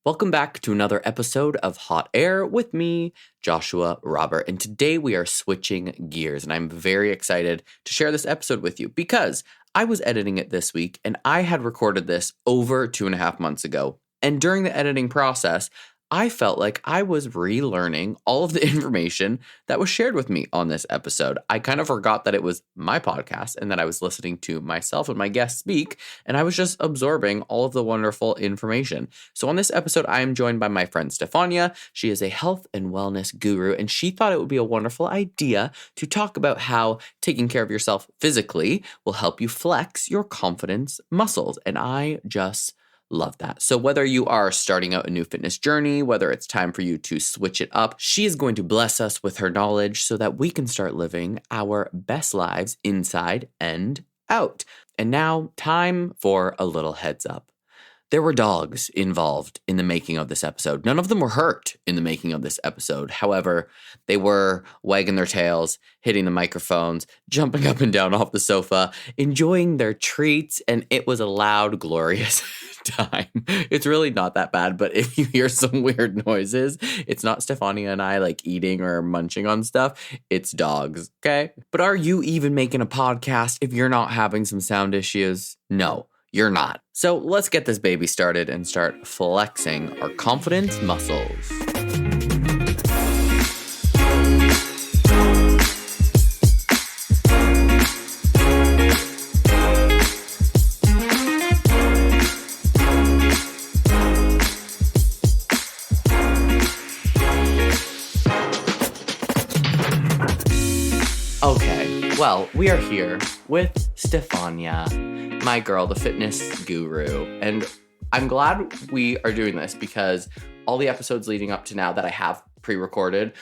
Welcome back to another episode of Hot Air with me, Joshua Robert. And today we are switching gears, and I'm very excited to share this episode with you because I was editing it this week and I had recorded this over 2.5 months ago. And during the editing process, I felt like I was relearning all of the information that was shared with me on this episode. I kind of forgot that it was my podcast and that I was listening to myself and my guests speak, and I was just absorbing all of the wonderful information. So on this episode, I am joined by my friend Stephania. She is a health and wellness guru, and she thought it would be a wonderful idea to talk about how taking care of yourself physically will help you flex your confidence muscles. And I just love that. So whether you are starting out a new fitness journey, whether it's time for you to switch it up, she is going to bless us with her knowledge so that we can start living our best lives inside and out. And now, time for a little heads up. There were dogs involved in the making of this episode. None of them were hurt in the making of this episode. However, they were wagging their tails, hitting the microphones, jumping up and down off the sofa, enjoying their treats, and it was a loud, glorious time. It's really not that bad, but if you hear some weird noises, it's not Stephania and I like eating or munching on stuff. It's dogs, okay? But are you even making a podcast if you're not having some sound issues? No. You're not. So let's get this baby started and start flexing our confidence muscles. Okay, well, we are here with Stephania, my girl, the fitness guru. And I'm glad we are doing this because all the episodes leading up to now that I have pre-recorded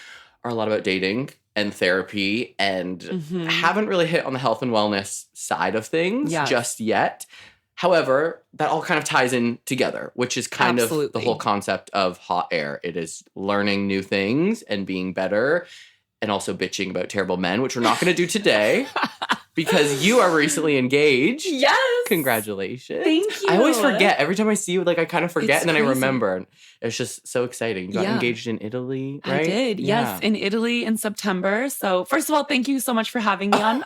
are a lot about dating and therapy and haven't really hit on the health and wellness side of things just yet. However, that all kind of ties in together, which is kind of the whole concept of Hot Air. It is learning new things and being better and also bitching about terrible men, which we're not going to do today. Because you are recently engaged. Yes. Congratulations. Thank you. I always forget. Every time I see you, like I kind of forget and then crazy. I remember. It's just so exciting. You got engaged in Italy, right? I did. Yes, in Italy in September. So first of all, thank you so much for having me on air.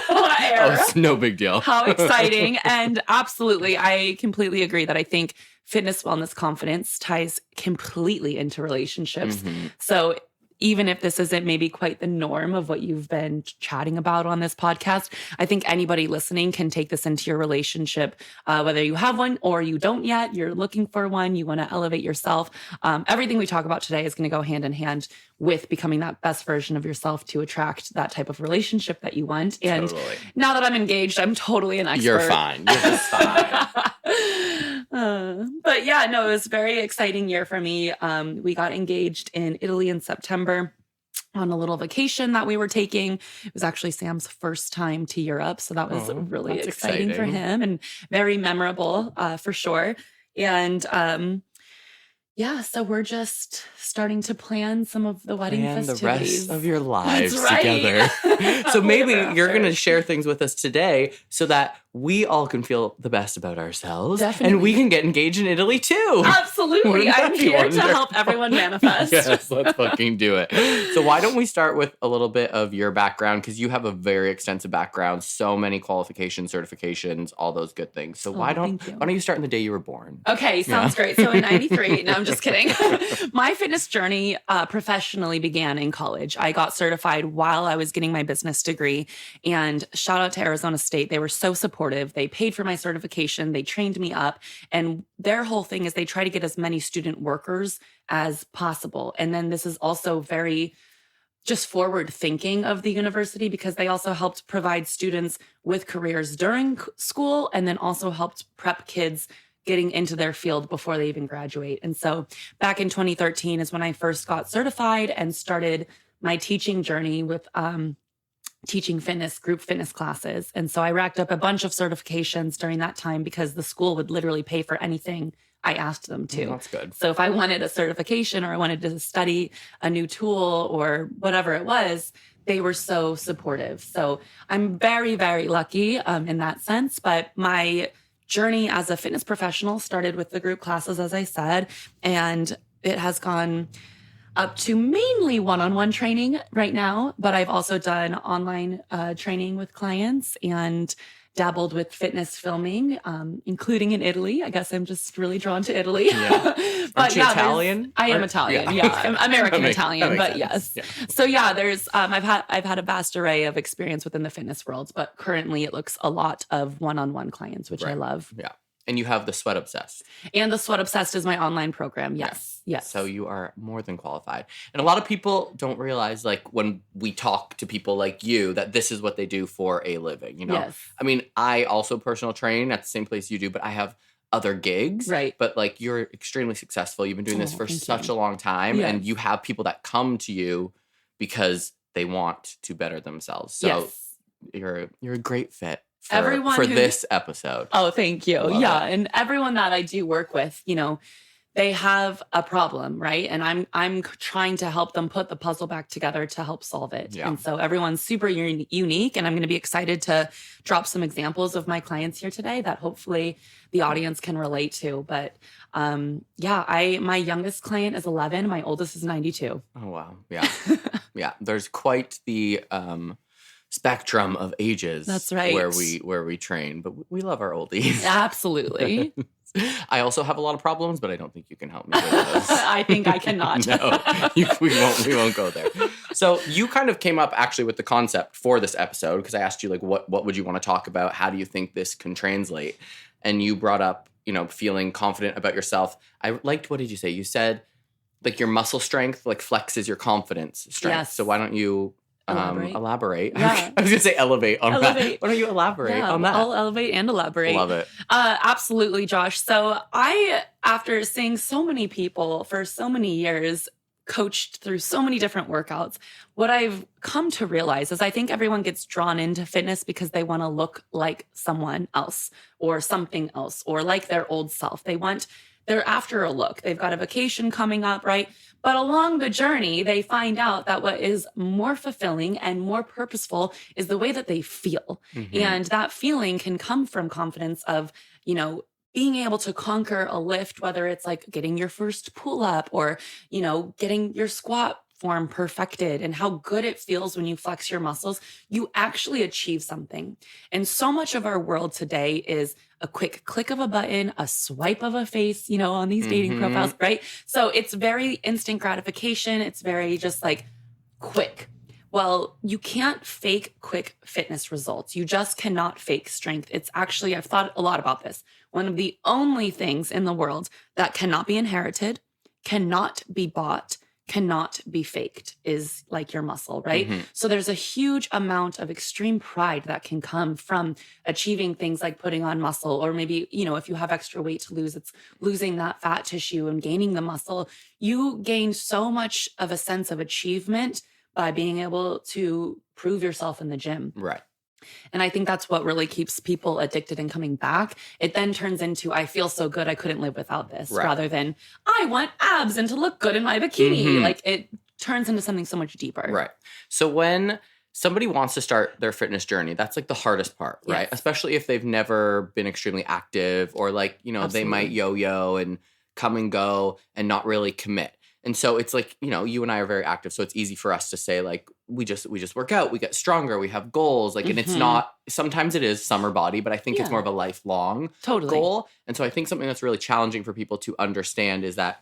Oh, it's no big deal. How exciting. And absolutely, I completely agree that I think fitness, wellness, confidence ties completely into relationships. So even if this isn't maybe quite the norm of what you've been chatting about on this podcast, I think anybody listening can take this into your relationship, whether you have one or you don't yet, you're looking for one, you want to elevate yourself. Everything we talk about today is going to go hand in hand with becoming that best version of yourself to attract that type of relationship that you want. And now that I'm engaged, I'm totally an expert. You're fine. You're just fine. But yeah, no, it was a very exciting year for me. We got engaged in Italy in September on a little vacation that we were taking. It was actually Sam's first time to Europe. So that was really exciting for him and very memorable for sure. And yeah, so we're just starting to plan some of the wedding festivities. The rest of your lives That's right. together. So maybe you're going to share things with us today so that we all can feel the best about ourselves. Definitely. And we can get engaged in Italy too. Absolutely. I'm here to help everyone manifest. Yes, let's fucking do it. So why don't we start with a little bit of your background, because you have a very extensive background, so many qualifications, certifications, all those good things. So why don't you start in the day you were born? Okay, sounds great. So in 93, no, I'm just kidding. My fitness journey professionally began in college. I got certified while I was getting my business degree, and shout out to Arizona State. They were so supportive. They paid for my certification. They trained me up. And their whole thing is they try to get as many student workers as possible. And then this is also very just forward thinking of the university, because they also helped provide students with careers during school and then also helped prep kids getting into their field before they even graduate. And so back in 2013 is when I first got certified and started my teaching journey with teaching fitness, group fitness classes. And so I racked up a bunch of certifications during that time because the school would literally pay for anything I asked them to. That's good. So if I wanted a certification or I wanted to study a new tool or whatever it was, they were so supportive. So I'm very, very lucky in that sense. But my journey as a fitness professional started with the group classes, as I said, and it has gone up to mainly one-on-one training right now, but I've also done online training with clients and dabbled with fitness filming, including in Italy. I guess I'm just really drawn to Italy. Yeah. Aren't you Italian? I am Italian. Yeah, I'm American Italian, but sense. yes. Yeah. So yeah, there's I've had a vast array of experience within the fitness world, but currently it looks a lot of one-on-one clients, which I love. Yeah. And you have the Sweat Obsessed. And the Sweat Obsessed is my online program. Yes. Yeah. Yes. So you are more than qualified. And a lot of people don't realize, like, when we talk to people like you, that this is what they do for a living, you know? Yes. I mean, I also personal train at the same place you do, but I have other gigs. Right. But, like, you're extremely successive. You've been doing this for such a long time. Yes. And you have people that come to you because they want to better themselves. So you're a great fit for this episode. Oh, thank you. Love yeah. it. And everyone that I do work with, you know, they have a problem, right? And I'm trying to help them put the puzzle back together to help solve it. Yeah. And so everyone's super unique, and I'm going to be excited to drop some examples of my clients here today that hopefully the audience can relate to. But my youngest client is 11, my oldest is 92. Oh wow. Yeah. Yeah. There's quite the spectrum of ages. That's right. Where we train, but we love our oldies. Absolutely. I also have a lot of problems, but I don't think you can help me with those. I think I cannot. No, we won't go there. So you kind of came up actually with the concept for this episode, because I asked you, like, what would you want to talk about? How do you think this can translate? And you brought up, you know, feeling confident about yourself. I liked, what did you say? You said, like, your muscle strength, like, flexes your confidence strength. Yes. So why don't you elaborate? Yeah. I was gonna say elevate on that. Why don't you elaborate on that? I'll elevate and elaborate. Love it. Absolutely, Josh. So after seeing so many people for so many years, coached through so many different workouts, what I've come to realize is I think everyone gets drawn into fitness because they want to look like someone else or something else, or like their old self. They're after a look. They've got a vacation coming up, right? But along the journey, they find out that what is more fulfilling and more purposeful is the way that they feel. Mm-hmm. And that feeling can come from confidence of, you know, being able to conquer a lift, whether it's like getting your first pull up or, you know, getting your squat form perfected and how good it feels when you flex your muscles. You actually achieve something. And so much of our world today is a quick click of a button, a swipe of a face, you know, on these dating profiles, right? So it's very instant gratification. It's very just like quick. Well, you can't fake quick fitness results. You just cannot fake strength. It's actually, I've thought a lot about this. One of the only things in the world that cannot be inherited, cannot be bought, cannot be faked is like your muscle, right? Mm-hmm. So there's a huge amount of extreme pride that can come from achieving things like putting on muscle, or maybe, you know, if you have extra weight to lose, it's losing that fat tissue and gaining the muscle. You gain so much of a sense of achievement by being able to prove yourself in the gym. Right. And I think that's what really keeps people addicted and coming back. It then turns into, I feel so good, I couldn't live without this, rather than, I want abs and to look good in my bikini. Mm-hmm. Like, it turns into something so much deeper. Right. So when somebody wants to start their fitness journey, that's like the hardest part, right? Yes. Especially if they've never been extremely active, or like, you know, Absolutely. they might yo-yo and come and go and not really commit. And so it's like, you know, you and I are very active, so it's easy for us to say, like, we just work out, we get stronger, we have goals, like, and it's not, sometimes it is summer body, but I think it's more of a lifelong goal. And so I think something that's really challenging for people to understand is that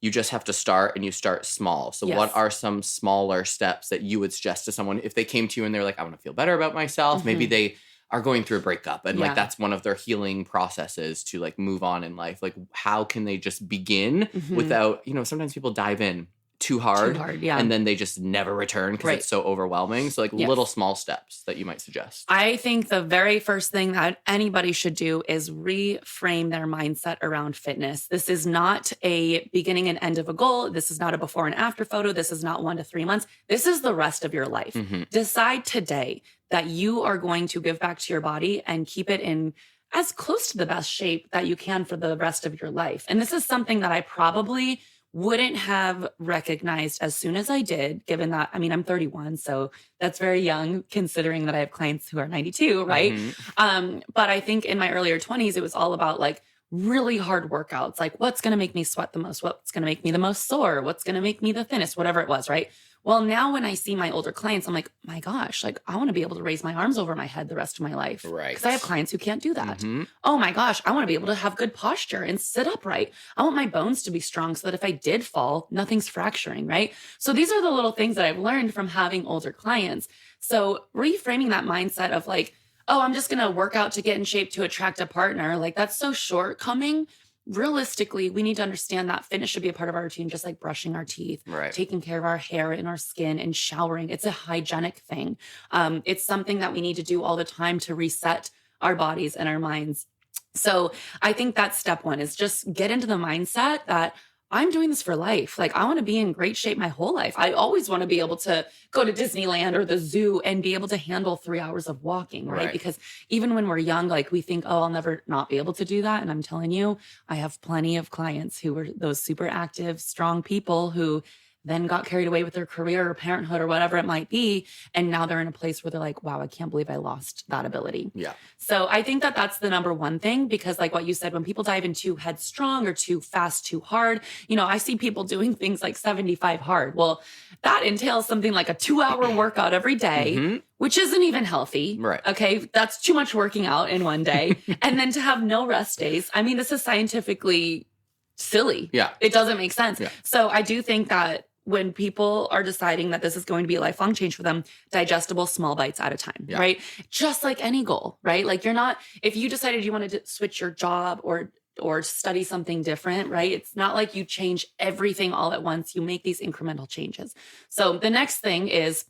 you just have to start, and you start small. So what are some smaller steps that you would suggest to someone if they came to you and they're like, I want to feel better about myself? Maybe they are going through a breakup and like that's one of their healing processes to like move on in life. Like, how can they just begin without, you know, sometimes people dive in too hard, and then they just never return because it's so overwhelming. So like little small steps that you might suggest. I think the very first thing that anybody should do is reframe their mindset around fitness. This is not a beginning and end of a goal. This is not a before and after photo. This is not 1 to 3 months. This is the rest of your life. Decide today that you are going to give back to your body and keep it in as close to the best shape that you can for the rest of your life. And this is something that I probably wouldn't have recognized as soon as I did, given that, I mean, I'm 31, so that's very young considering that I have clients who are 92, right? But I think in my earlier 20s, it was all about like really hard workouts. Like what's going to make me sweat the most? What's going to make me the most sore? What's going to make me the thinnest? Whatever it was, right? Well, now when I see my older clients, I'm like, my gosh, like I want to be able to raise my arms over my head the rest of my life. Right. Because I have clients who can't do that. Oh my gosh, I want to be able to have good posture and sit upright. I want my bones to be strong so that if I did fall, nothing's fracturing, right? So these are the little things that I've learned from having older clients. So reframing that mindset of like, oh, I'm just going to work out to get in shape to attract a partner. Like that's so shortcoming. Realistically, we need to understand that fitness should be a part of our routine, just like brushing our teeth, taking care of our hair and our skin and showering. It's a hygienic thing. It's something that we need to do all the time to reset our bodies and our minds. So I think that's step one is just get into the mindset that I'm doing this for life. Like I want to be in great shape my whole life. I always want to be able to go to Disneyland or the zoo and be able to handle 3 hours of walking, right? Because even when we're young, like we think, oh, I'll never not be able to do that. And I'm telling you, I have plenty of clients who were those super active, strong people who then got carried away with their career or parenthood or whatever it might be. And now they're in a place where they're like, wow, I can't believe I lost that ability. Yeah. So I think that that's the number one thing, because like what you said, when people dive in too headstrong or too fast, too hard, you know, I see people doing things like 75 hard. Well, that entails something like a 2-hour workout every day, which isn't even healthy. Right. Okay. That's too much working out in one day. And then to have no rest days. I mean, this is scientifically silly. Yeah. It doesn't make sense. Yeah. So I do think that when people are deciding that this is going to be a lifelong change for them, digestible small bites at a time, right? Just like any goal, right? Like you're not, if you decided you wanted to switch your job or study something different, right? It's not like you change everything all at once. You make these incremental changes. So the next thing is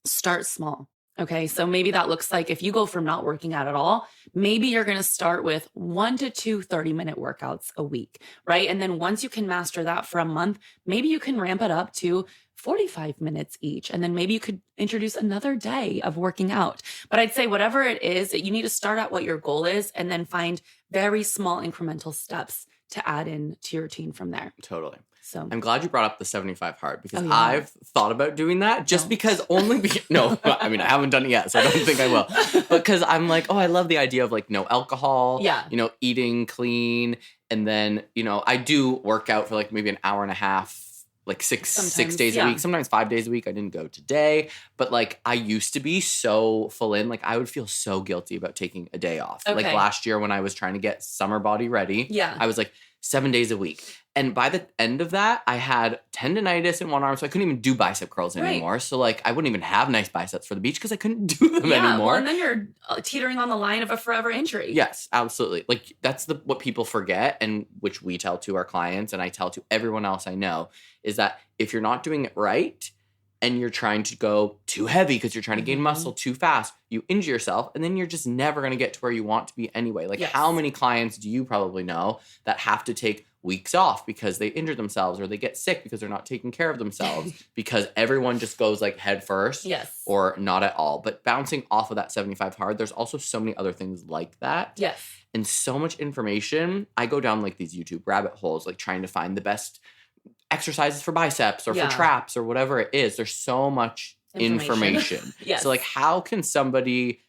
start small. Okay. So maybe that looks like if you go from not working out at all, maybe you're going to start with 1 to 2 30-minute workouts a week, right? And then once you can master that for a month, maybe you can ramp it up to 45 minutes each. And then maybe you could introduce another day of working out. But I'd say whatever it is, you need to start at what your goal is and then find very small incremental steps to add in to your routine from there. Totally. So I'm glad you brought up the 75 hard because I've thought about doing that just because no, I mean, I haven't done it yet, so I don't think I will. Because I'm like, oh, I love the idea of like no alcohol, you know, eating clean. And then, you know, I do work out for like maybe an hour and a half, like six days a week, sometimes 5 days a week. I didn't go today, but like I used to be so full in, like I would feel so guilty about taking a day off. Like last year when I was trying to get summer body ready, I was like 7 days a week. And by the end of that, I had tendonitis in one arm, so I couldn't even do bicep curls anymore. So, like, I wouldn't even have nice biceps for the beach because I couldn't do them anymore. Well, and then you're teetering on the line of a forever injury. Yes, absolutely. Like, that's what people forget, and which we tell to our clients, and I tell to everyone else I know, is that if you're not doing it right, and you're trying to go too heavy because you're trying to gain muscle too fast, you injure yourself, and then you're just never going to get to where you want to be anyway. Like, how many clients do you probably know that have to take weeks off because they injure themselves or they get sick because they're not taking care of themselves because everyone just goes like head first or not at all. But bouncing off of that 75 hard, there's also so many other things like that. Yes. And so much information. I go down like these YouTube rabbit holes, like trying to find the best exercises for biceps or for traps or whatever it is. There's so much information. So like how can somebody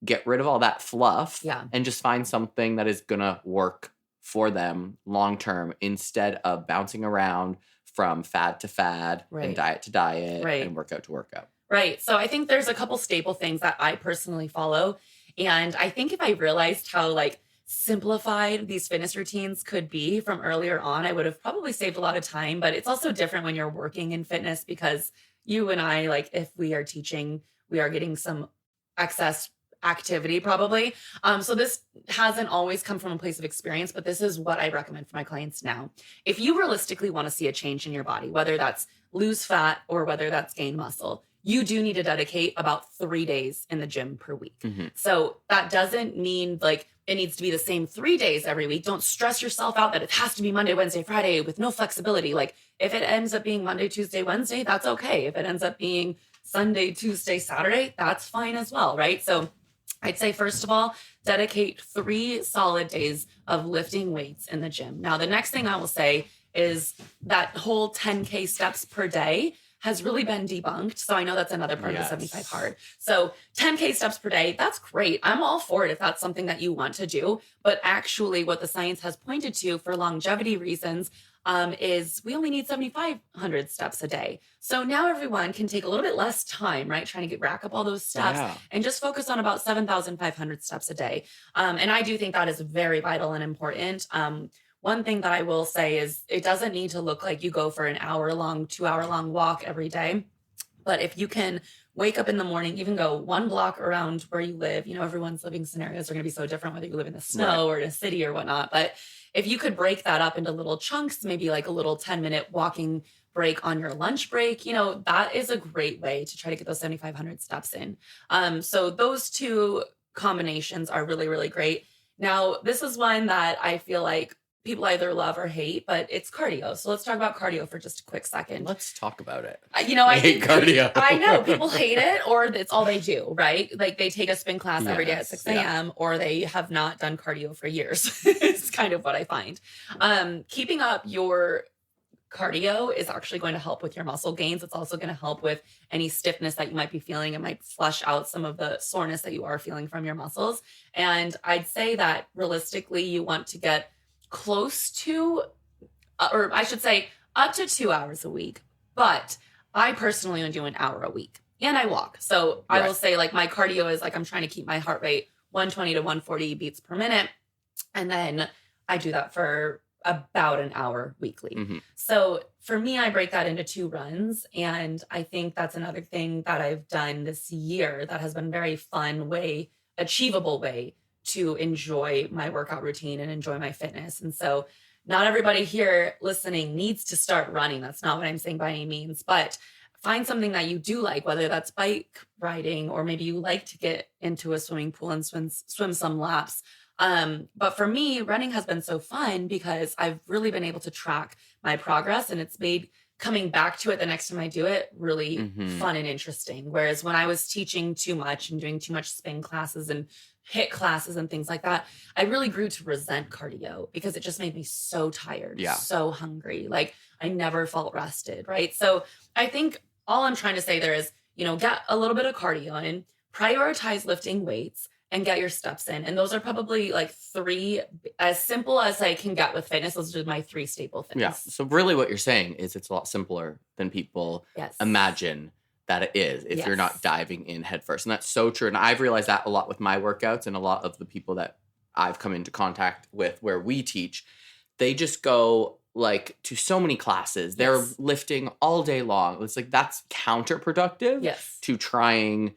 get rid of all that fluff and just find something that is gonna work for them long term instead of bouncing around from fad to fad and diet to diet and workout to workout? Right. So I think there's a couple staple things that I personally follow. And I think if I realized how like simplified these fitness routines could be from earlier on, I would have probably saved a lot of time. But it's also different when you're working in fitness because you and I, like if we are teaching, we are getting some excess activity probably. So this hasn't always come from a place of experience, but this is what I recommend for my clients now. If you realistically want to see a change in your body, whether that's lose fat or whether that's gain muscle, you do need to dedicate about 3 days in the gym per week. So that doesn't mean like it needs to be the same 3 days every week. Don't stress yourself out that it has to be Monday, Wednesday, Friday with no flexibility. Like if it ends up being Monday, Tuesday, Wednesday, that's okay. If it ends up being Sunday, Tuesday, Saturday, that's fine as well, right? So I'd say, first of all, dedicate 3 solid days of lifting weights in the gym. Now, the next thing I will say is that whole 10K steps per day has really been debunked. So I know that's another part of the 75 hard. So 10K steps per day, that's great. I'm all for it if that's something that you want to do. But actually what the science has pointed to for longevity reasons is we only need 7,500 steps a day. So now everyone can take a little bit less time, right? Trying to rack up all those steps and just focus on about 7,500 steps a day. And I do think that is very vital and important. One thing that I will say is it doesn't need to look like you go for an hour-long, 2-hour-long walk every day. But if you can wake up in the morning, even go 1 block around where you live, everyone's living scenarios are going to be so different, whether you live in the snow or in a city or whatnot. But if you could break that up into little chunks, maybe like a little 10-minute walking break on your lunch break, that is a great way to try to get those 7,500 steps in. So those two combinations are really, really great. Now, this is one that I feel like people either love or hate, but it's cardio. So let's talk about cardio for just a quick second. Let's talk about it. I hate cardio. I know people hate it, or it's all they do, right? Like they take a spin class every day at 6 a.m. or they have not done cardio for years. It's kind of what I find. Keeping up your cardio is actually going to help with your muscle gains. It's also going to help with any stiffness that you might be feeling. It might flush out some of the soreness that you are feeling from your muscles. And I'd say that realistically, you want to get close to, or I should say up to 2 hours a week. But I personally only do an hour a week and I walk. So I will say like my cardio is like, I'm trying to keep my heart rate 120 to 140 beats per minute. And then I do that for about an hour weekly. Mm-hmm. So for me, I break that into 2 runs. And I think that's another thing that I've done this year that has been very fun way, achievable way to enjoy my workout routine and enjoy my fitness. And so not everybody here listening needs to start running. That's not what I'm saying by any means, but find something that you do like, whether that's bike riding, or maybe you like to get into a swimming pool and swim some laps. But for me, running has been so fun because I've really been able to track my progress, and it's made coming back to it the next time I do it really fun and interesting. Whereas when I was teaching too much and doing too much spin classes and HIIT classes and things like that, I really grew to resent cardio because it just made me so tired, so hungry. Like I never felt rested, right? So I think all I'm trying to say there is, get a little bit of cardio in, prioritize lifting weights, and get your steps in. And those are probably like 3, as simple as I can get with fitness. Those are my 3 staple things. Yeah. So really what you're saying is it's a lot simpler than people imagine that it is if you're not diving in head first. And that's so true. And I've realized that a lot with my workouts, and a lot of the people that I've come into contact with where we teach, they just go like to so many classes. They're lifting all day long. It's like that's counterproductive to trying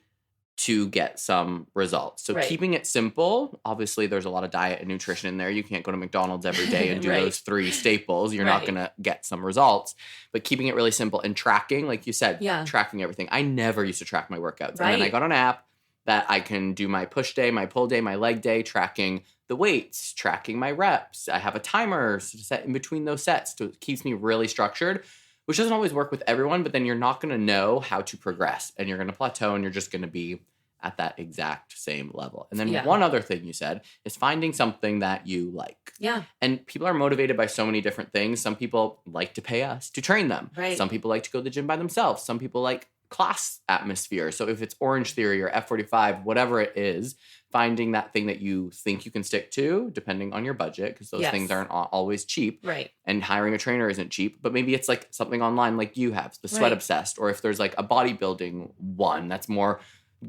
to get some results. So keeping it simple, obviously there's a lot of diet and nutrition in there. You can't go to McDonald's every day and do those 3 staples. You're not going to get some results. But keeping it really simple and tracking, like you said, tracking everything. I never used to track my workouts. And then I got an app that I can do my push day, my pull day, my leg day, tracking the weights, tracking my reps. I have a timer set in between those sets. So it keeps me really structured, which doesn't always work with everyone, but then you're not going to know how to progress, and you're going to plateau, and you're just going to be at that exact same level. And then one other thing you said is finding something that you like. Yeah. And people are motivated by so many different things. Some people like to pay us to train them. Right. Some people like to go to the gym by themselves. Some people like class atmosphere. So if it's Orange Theory or F45, whatever it is, finding that thing that you think you can stick to, depending on your budget, because those things aren't always cheap. Right. And hiring a trainer isn't cheap, but maybe it's like something online like you have, the Sweat Obsessed, or if there's like a bodybuilding one that's more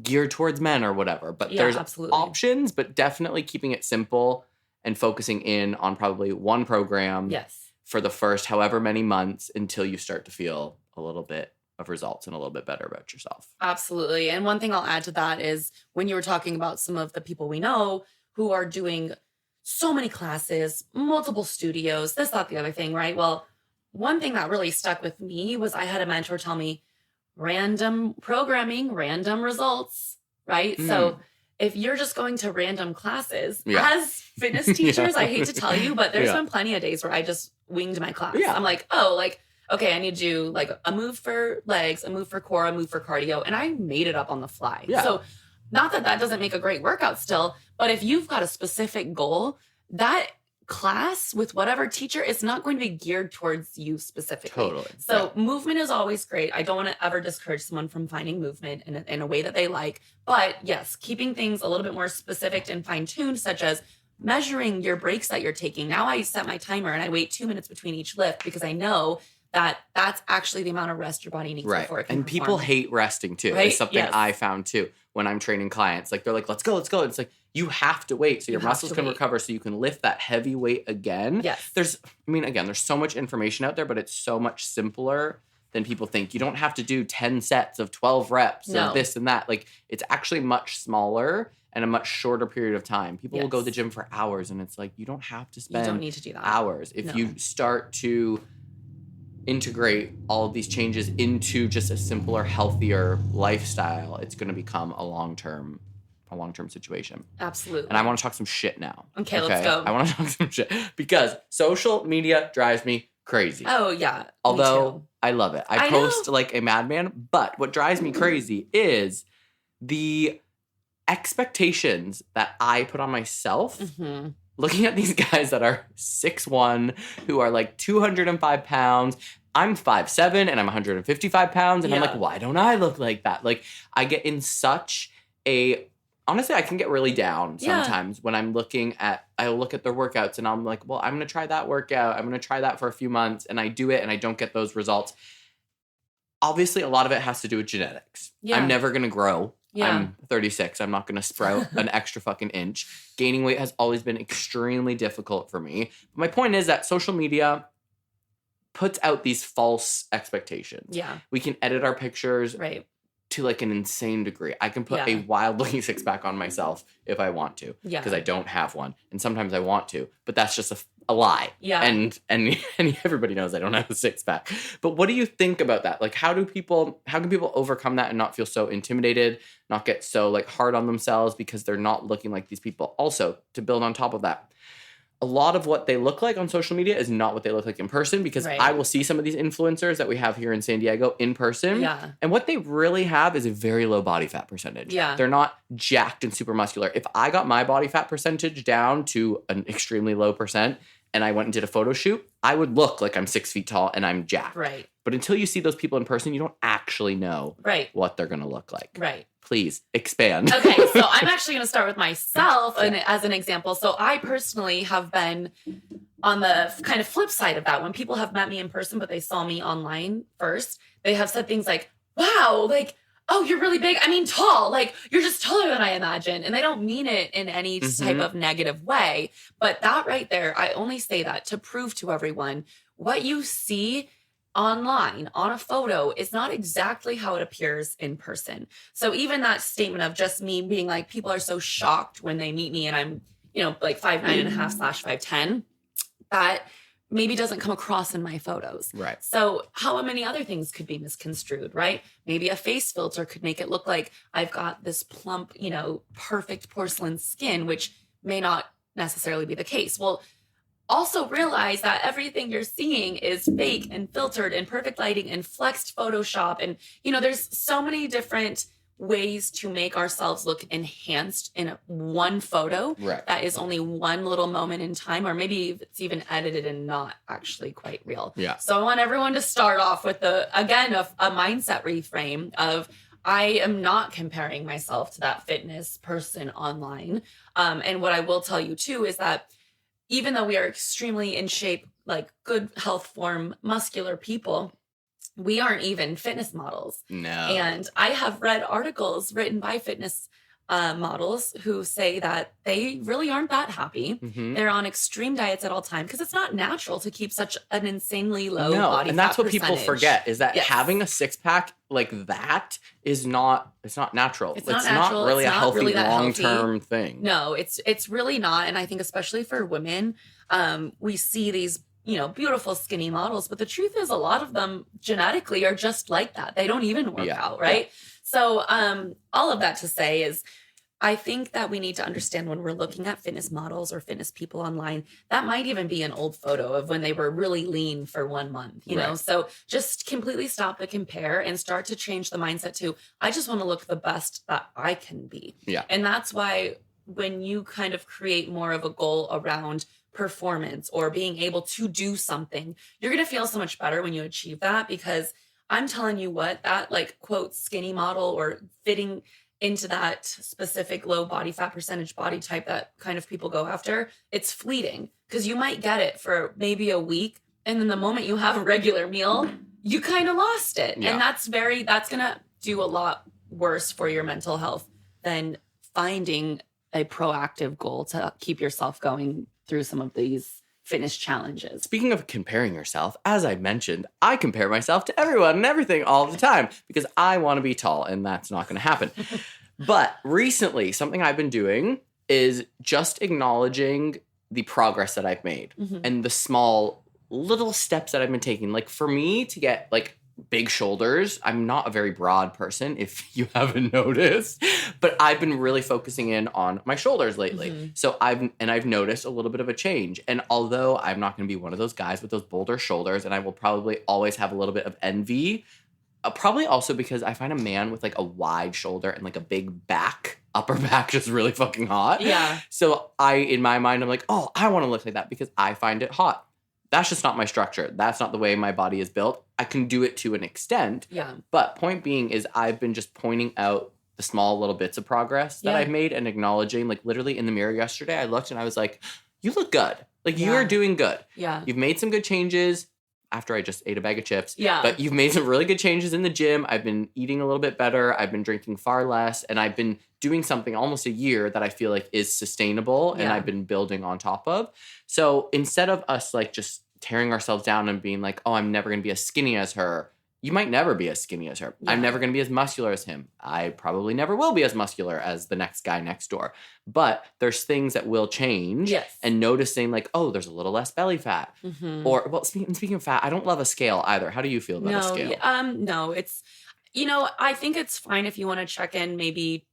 geared towards men or whatever. But there's options, but definitely keeping it simple and focusing in on probably one program for the first however many months until you start to feel a little bit of results and a little bit better about yourself. Absolutely. And one thing I'll add to that is when you were talking about some of the people we know who are doing so many classes, multiple studios, this, that, the other thing, right? Well, one thing that really stuck with me was I had a mentor tell me random programming, random results, right? So if you're just going to random classes as fitness teachers, I hate to tell you, but there's been plenty of days where I just winged my class. I'm like, okay, I need to do like a move for legs, a move for core, a move for cardio. And I made it up on the fly. So not that that doesn't make a great workout still, but if you've got a specific goal, that class with whatever teacher is not going to be geared towards you specifically. Totally. So movement is always great. I don't want to ever discourage someone from finding movement in a way that they like. But yes, keeping things a little bit more specific and fine-tuned, such as measuring your breaks that you're taking. Now I set my timer and I wait 2 minutes between each lift because I know that that's actually the amount of rest your body needs before it can And perform. people hate resting too. Right? It's something I found too when I'm training clients. Like they're like, let's go. It's like, you have to wait so your muscles can recover so you can lift that heavy weight again. Yes. There's so much information out there, but it's so much simpler than people think. You don't have to do 10 sets of 12 reps of this and that. Like, it's actually much smaller and a much shorter period of time. People will go to the gym for hours, and it's like, you don't have to spend you don't need to do that. hours. If you start to integrate all of these changes into just a simpler, healthier lifestyle, it's going to become a long-term situation. Absolutely. And I want to talk some shit now. Okay, let's go. I want to talk some shit because social media drives me crazy. Oh, yeah. Although I love it. I post like a madman, but what drives me crazy is the expectations that I put on myself. Mm-hmm. Looking at these guys that are 6'1", who are like 205 pounds. I'm 5'7", and I'm 155 pounds. And I'm like, why don't I look like that? Like, I get in such a... Honestly, I can get really down sometimes when I'm I'll look at their workouts and I'm like, well, I'm going to try that workout. I'm going to try that for a few months. And I do it and I don't get those results. Obviously, a lot of it has to do with genetics. Yeah. I'm never going to grow. Yeah. I'm 36. I'm not going to sprout an extra fucking inch. Gaining weight has always been extremely difficult for me. But my point is that social media puts out these false expectations. Yeah. We can edit our pictures. Right. To like an insane degree. I can put a wild looking six pack on myself if I want to. Yeah. Because I don't have one. And sometimes I want to. But that's just a lie. Yeah. And everybody knows I don't have a six pack. But what do you think about that? Like how can people overcome that and not feel so intimidated, not get so like hard on themselves because they're not looking like these people? Also, to build on top of that, a lot of what they look like on social media is not what they look like in person because I will see some of these influencers that we have here in San Diego in person. Yeah. And what they really have is a very low body fat percentage. Yeah. They're not jacked and super muscular. If I got my body fat percentage down to an extremely low percent and I went and did a photo shoot, I would look like I'm 6 feet tall and I'm jacked. Right. But until you see those people in person, you don't actually know what they're going to look like. Right. Please expand. Okay, so I'm actually going to start with myself as an example. So I personally have been on the kind of flip side of that. When people have met me in person, but they saw me online first, they have said things like, wow, like, oh, you're really big. I mean, tall. Like, you're just taller than I imagined. And they don't mean it in any type of negative way. But that right there, I only say that to prove to everyone what you see online on a photo is not exactly how it appears in person. So even that statement of just me being like, people are so shocked when they meet me and I'm, like 5'9.5/5'10", that maybe doesn't come across in my photos. Right. So how many other things could be misconstrued, right? Maybe a face filter could make it look like I've got this plump, perfect porcelain skin, which may not necessarily be the case. Well, also realize that everything you're seeing is fake and filtered and perfect lighting and flexed Photoshop. And, there's so many different ways to make ourselves look enhanced in one photo that is only one little moment in time, or maybe it's even edited and not actually quite real. Yeah. So I want everyone to start off with a mindset reframe of, I am not comparing myself to that fitness person online. And what I will tell you too is that even though we are extremely in shape, like good health form, muscular people, we aren't even fitness models. No. And I have read articles written by fitness models who say that they really aren't that happy. Mm-hmm. They're on extreme diets at all time because it's not natural to keep such an insanely low body fat. And that's what people forget is that having a six pack like that is not, it's not natural. It's not really a healthy long-term thing. No, it's really not. And I think especially for women, we see these beautiful skinny models, but the truth is a lot of them genetically are just like that. They don't even work out, right? Yeah. So all of that to say is I think that we need to understand when we're looking at fitness models or fitness people online, that might even be an old photo of when they were really lean for 1 month, you know? So just completely stop the compare and start to change the mindset to, I just want to look the best that I can be. Yeah. And that's why when you kind of create more of a goal around performance or being able to do something, you're going to feel so much better when you achieve that, because I'm telling you what, that like quote skinny model or fitting into that specific low body fat percentage body type that kind of people go after, it's fleeting, because you might get it for maybe a week. And then the moment you have a regular meal, you kind of lost it. Yeah. And that's going to do a lot worse for your mental health than finding a proactive goal to keep yourself going through some of these fitness challenges. Speaking of comparing yourself, as I mentioned, I compare myself to everyone and everything all the time because I want to be tall, and that's not going to happen. But recently, something I've been doing is just acknowledging the progress that I've made and the small little steps that I've been taking. Like for me to get like big shoulders, I'm not a very broad person, if you haven't noticed, but I've been really focusing in on my shoulders lately. So I've noticed a little bit of a change. And although I'm not going to be one of those guys with those bolder shoulders, and I will probably always have a little bit of envy, probably also because I find a man with like a wide shoulder and like a big back, upper back, just really fucking hot. Yeah. So in my mind, I'm like, oh, I want to look like that because I find it hot. That's just not my structure. That's not the way my body is built. I can do it to an extent. Yeah. But point being is I've been just pointing out the small little bits of progress that I've made and acknowledging, like literally in the mirror yesterday, I looked and I was like, you look good. Like you are doing good. Yeah. You've made some good changes after I just ate a bag of chips. Yeah. But you've made some really good changes in the gym. I've been eating a little bit better. I've been drinking far less. And I've been doing something almost a year that I feel like is sustainable and I've been building on top of. So instead of us like just tearing ourselves down and being like, oh, I'm never going to be as skinny as her. You might never be as skinny as her. Yeah. I'm never going to be as muscular as him. I probably never will be as muscular as the next guy next door. But there's things that will change. Yes. And noticing like, oh, there's a little less belly fat. Or, well, speaking of fat, I don't love a scale either. How do you feel about a scale? No, it's, I think it's fine if you want to check in maybe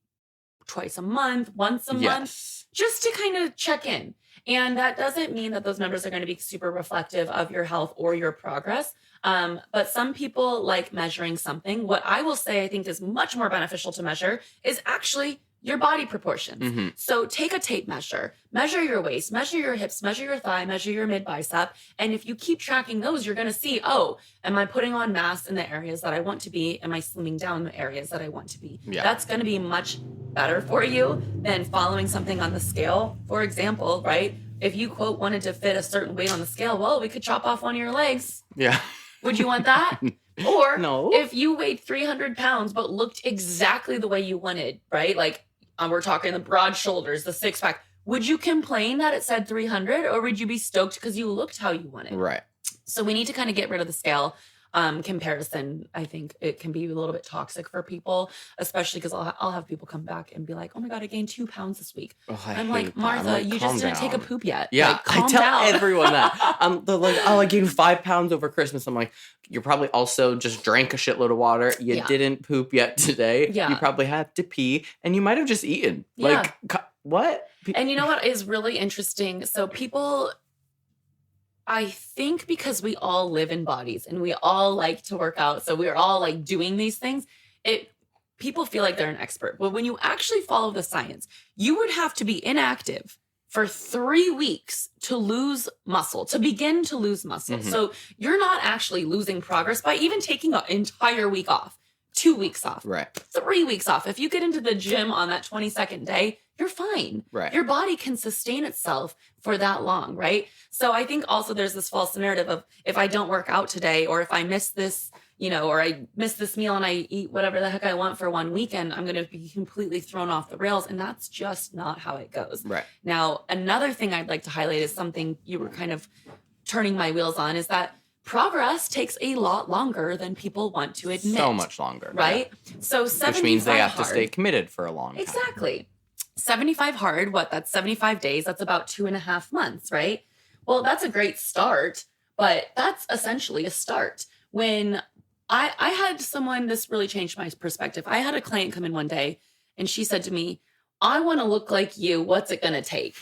twice a month, once a month, just to kind of check in. And that doesn't mean that those numbers are going to be super reflective of your health or your progress. But some people like measuring something. What I will say I think is much more beneficial to measure is actually your body proportions. So take a tape measure your waist, measure your hips, measure your thigh, measure your mid bicep. And if you keep tracking those, you're going to see, oh, am I putting on mass in the areas that I want to be? Am I slimming down the areas that I want to be? Yeah. That's going to be much better for you than following something on the scale. For example, right? If you quote wanted to fit a certain weight on the scale, well, we could chop off one of your legs. Yeah. Would you want that? Or no. If you weighed 300 pounds but looked exactly the way you wanted, right? Like we're talking the broad shoulders, the six pack. Would you complain that it said 300, or would you be stoked because you looked how you wanted? Right. So we need to kind of get rid of the scale comparison. I think it can be a little bit toxic for people, especially because I'll have people come back and be like, oh my God, I gained 2 pounds this week. Oh, I'm like, Martha, you just didn't take a poop yet. Yeah, like, I tell down. everyone that. They're like, oh, I gained 5 pounds over Christmas. I'm like, you probably also just drank a shitload of water. You didn't poop yet today. Yeah. You probably had to pee, and you might have just eaten. Yeah. Like, what? And you know what is really interesting? So people, I think because we all live in bodies and we all like to work out, so we're all like doing these things, people feel like they're an expert. But when you actually follow the science, you would have to be inactive for 3 weeks to lose muscle, to begin to lose muscle. So you're not actually losing progress by even taking an entire week off, 2 weeks off, right? 3 weeks off. If you get into the gym on that 22nd day, you're fine. Right. Your body can sustain itself for that long, right? So I think also there's this false narrative of if I don't work out today, or if I miss this, or I miss this meal and I eat whatever the heck I want for one weekend, I'm going to be completely thrown off the rails. And that's just not how it goes. Right. Now, another thing I'd like to highlight is something you were kind of turning my wheels on, is that progress takes a lot longer than people want to admit. So much longer. Right? Yeah. So 75 which means they have hard. to stay committed for a long time. Exactly. 75 hard, that's 75 days. That's about 2.5 months, right? Well, that's a great start, but that's essentially a start. When I had someone, this really changed my perspective. I had a client come in one day and she said to me, I want to look like you. What's it going to take?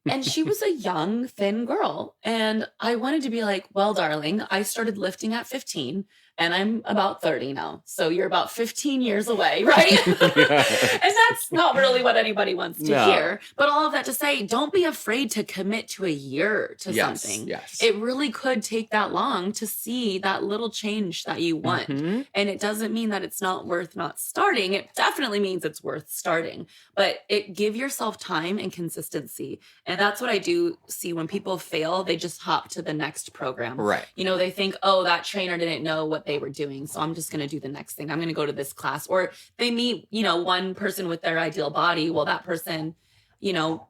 And she was a young, thin girl. And I wanted to be like, well, darling, I started lifting at 15 and I'm about 30 now. So you're about 15 years away, right? And that's not really what anybody wants to hear. But all of that to say, don't be afraid to commit to a year to something. Yes. It really could take that long to see that little change that you want. And it doesn't mean that it's not worth not starting. It definitely means it's worth starting. But give yourself time and consistency. And that's what I do see when people fail, they just hop to the next program. Right. They think, oh, that trainer didn't know what they were doing, so I'm just going to do the next thing. I'm going to go to this class. Or they meet, one person with their ideal body. Well, that person,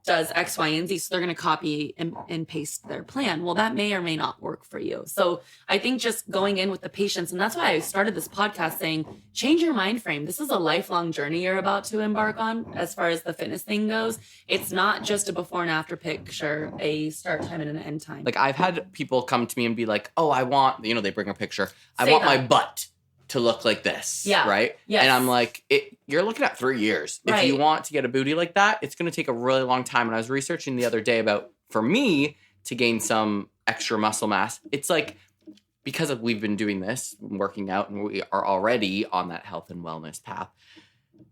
does X, Y, and Z. So they're going to copy and paste their plan. Well, that may or may not work for you. So I think just going in with the patience, and that's why I started this podcast saying, change your mind frame. This is a lifelong journey you're about to embark on as far as the fitness thing goes. It's not just a before and after picture, a start time and an end time. Like I've had people come to me and be like, oh, I want, they bring a picture. I want my butt to look like this. Yeah. Right? Yes. And I'm like, you're looking at 3 years. Right. If you want to get a booty like that, it's going to take a really long time. And I was researching the other day about, for me, to gain some extra muscle mass, it's like, because we've been doing this, working out, and we are already on that health and wellness path,